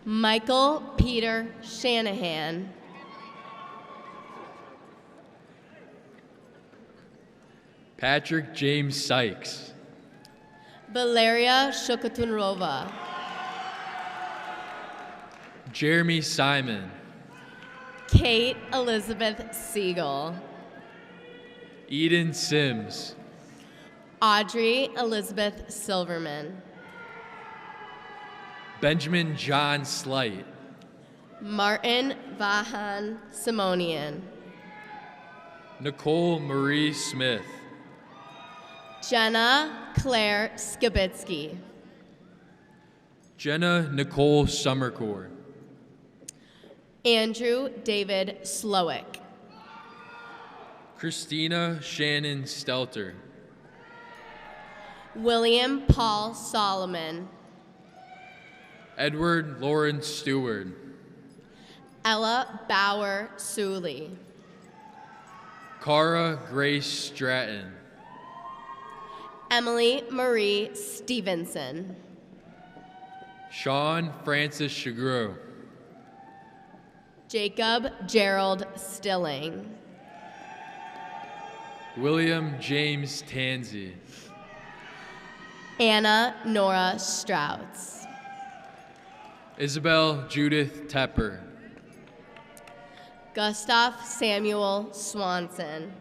Michael Peter Shanahan. Patrick James Sykes. Valeria Shukatunrova. Jeremy Simon. Kate Elizabeth Siegel. Eden Sims. Audrey Elizabeth Silverman. Benjamin John Slight. Martin Vahan Simonian. Nicole Marie Smith. Jenna Claire Skibitsky. Jenna Nicole Summercourt. Andrew David Slowick. Christina Shannon Stelter. William Paul Solomon. Edward Lawrence Stewart. Ella Bauer Suley. Cara Grace Stratton. Emily Marie Stevenson. Sean Francis Shagreau. Jacob Gerald Stilling. William James Tansey. Anna Nora Strouts. Isabel Judith Tepper. Gustav Samuel Swanson.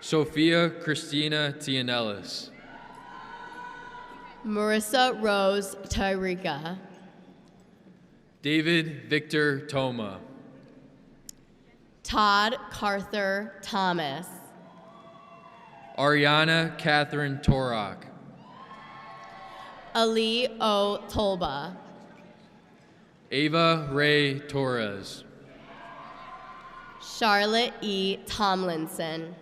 Sophia Christina Tianellis. Marissa Rose Tyrika. David Victor Toma. Todd Carther Thomas. Ariana Catherine Torok. Ali O. Tolba. Ava Ray Torres. Charlotte E. Tomlinson.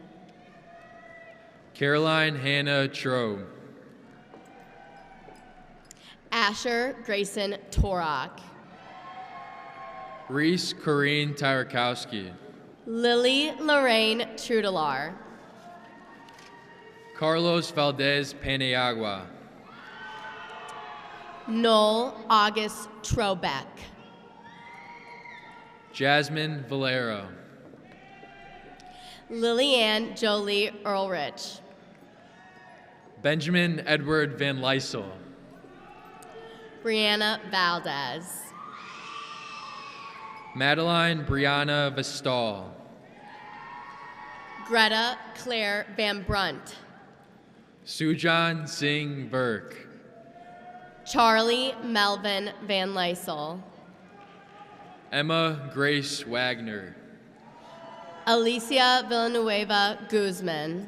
Caroline Hannah Trobe. Asher Grayson Torok. Reese Corrine Tyrakowski. Lily Lorraine Trudelar. Carlos Valdez Paniagua. Noel August Trobeck. Jasmine Valero. Lillianne Jolie Earlrich. Benjamin Edward Van Lysel. Brianna Valdez. Madeline Brianna Vestal. Greta Claire Van Brunt. Sujan Singh Burke. Charlie Melvin Van Lysel. Emma Grace Wagner. Alicia Villanueva Guzman.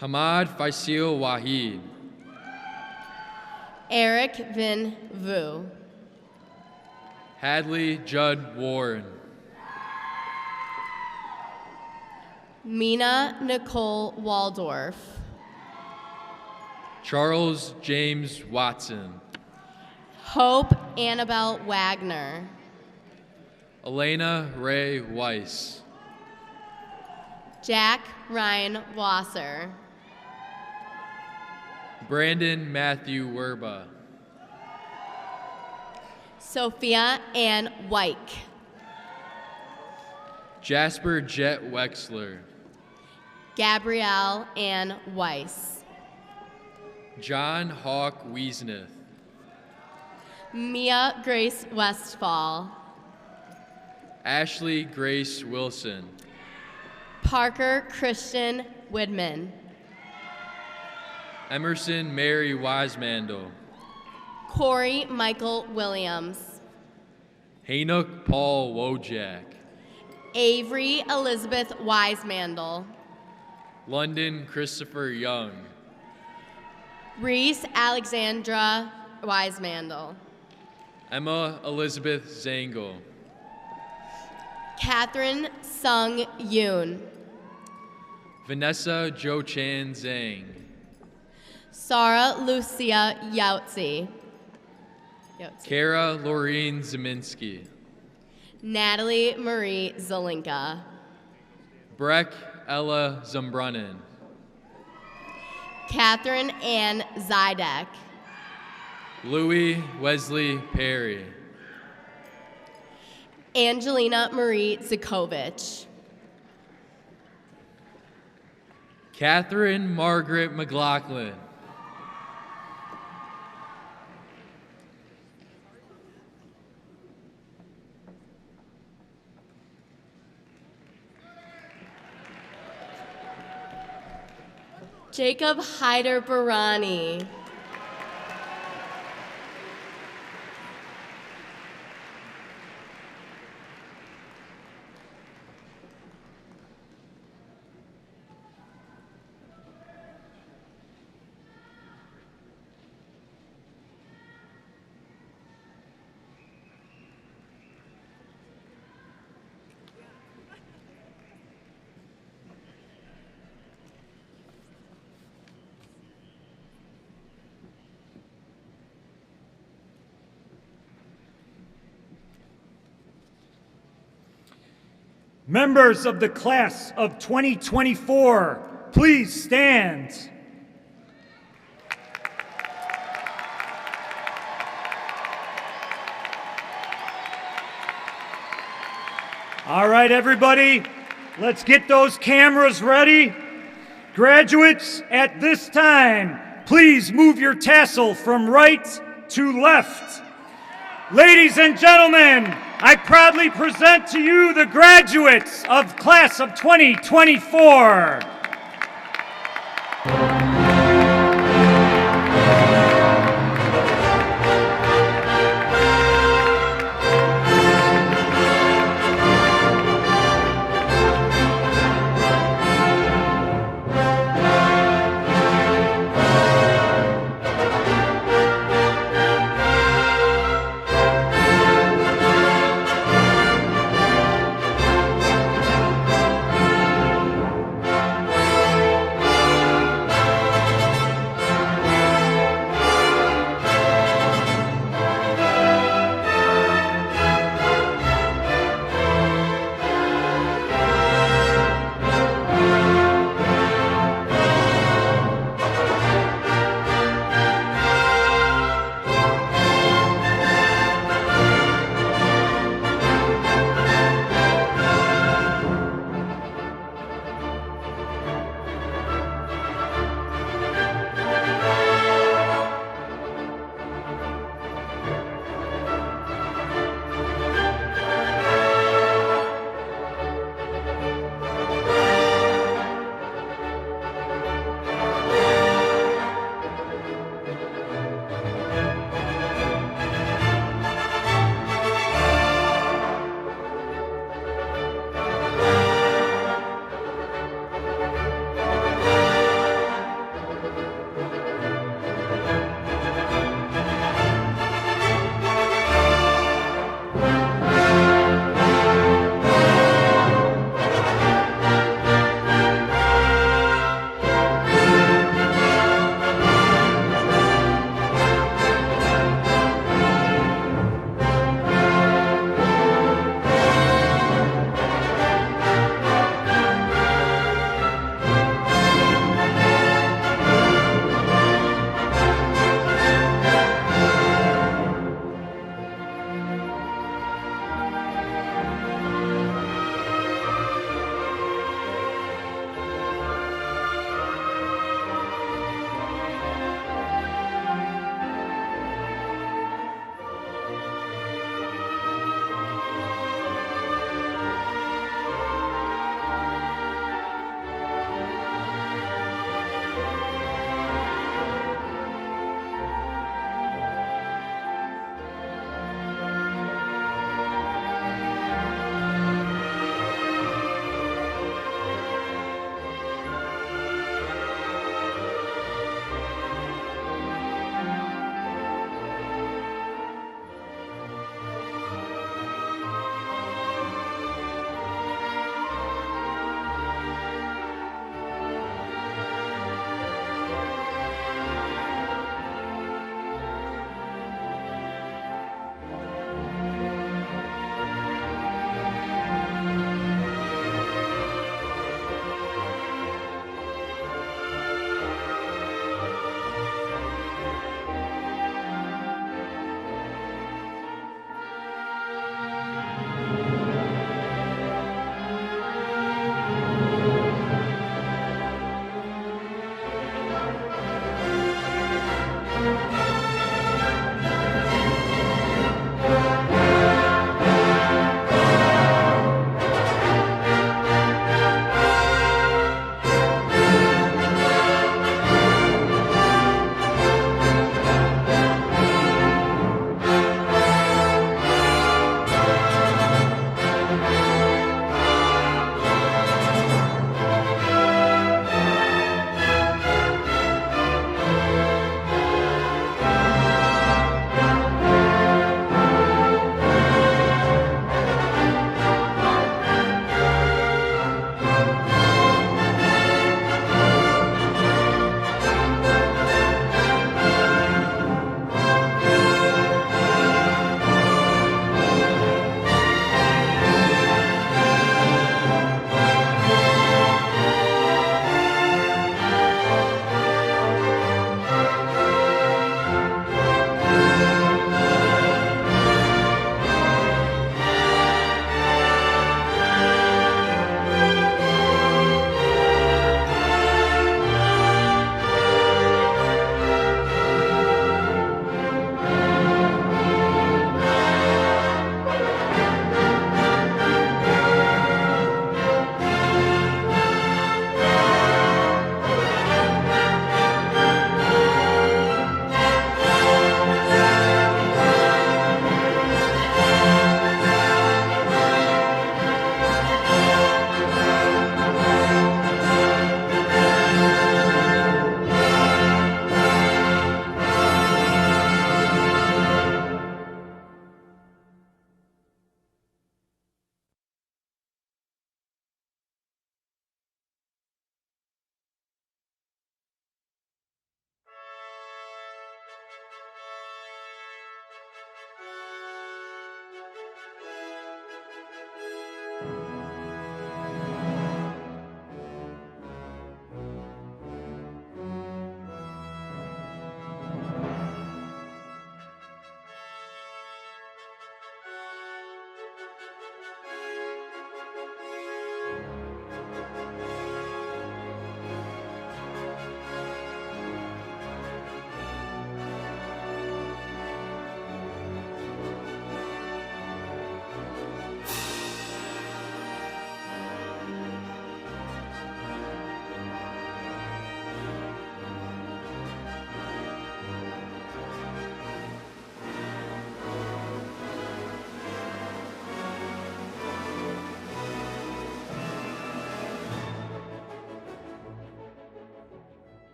Hamad Faisil Wahid. Eric Vin Vu. Hadley Judd Warren. Mina Nicole Waldorf. Charles James Watson. Hope Annabelle Wagner. Elena Ray Weiss. Jack Ryan Wasser. Brandon Matthew Werba. Sophia Ann Wyke. Jasper Jet Wexler. Gabrielle Ann Weiss. John Hawk Wiesnith. Mia Grace Westfall. Ashley Grace Wilson. Parker Christian Widman. Emerson Mary Wisemandel. Corey Michael Williams. Hanuk Paul Wojak. Avery Elizabeth Wisemandel. London Christopher Young. Reese Alexandra Wisemandel. Emma Elizabeth Zangle. Catherine Sung Yoon. Vanessa Jo Chan Zhang. Sarah Lucia Yautzi. Kara Laureen Zeminski. Natalie Marie Zelinka. Breck Ella Zumbrunnen. Catherine Ann Zydek. Louis Wesley Perry. Angelina Marie Zikovich. Catherine Margaret McLaughlin. Jacob Hyder Barani. Members of the class of 2024, please stand. All right, everybody, let's get those cameras ready. Graduates, at this time, please move your tassel from right to left. Ladies and gentlemen, I proudly present to you the graduates of class of 2024.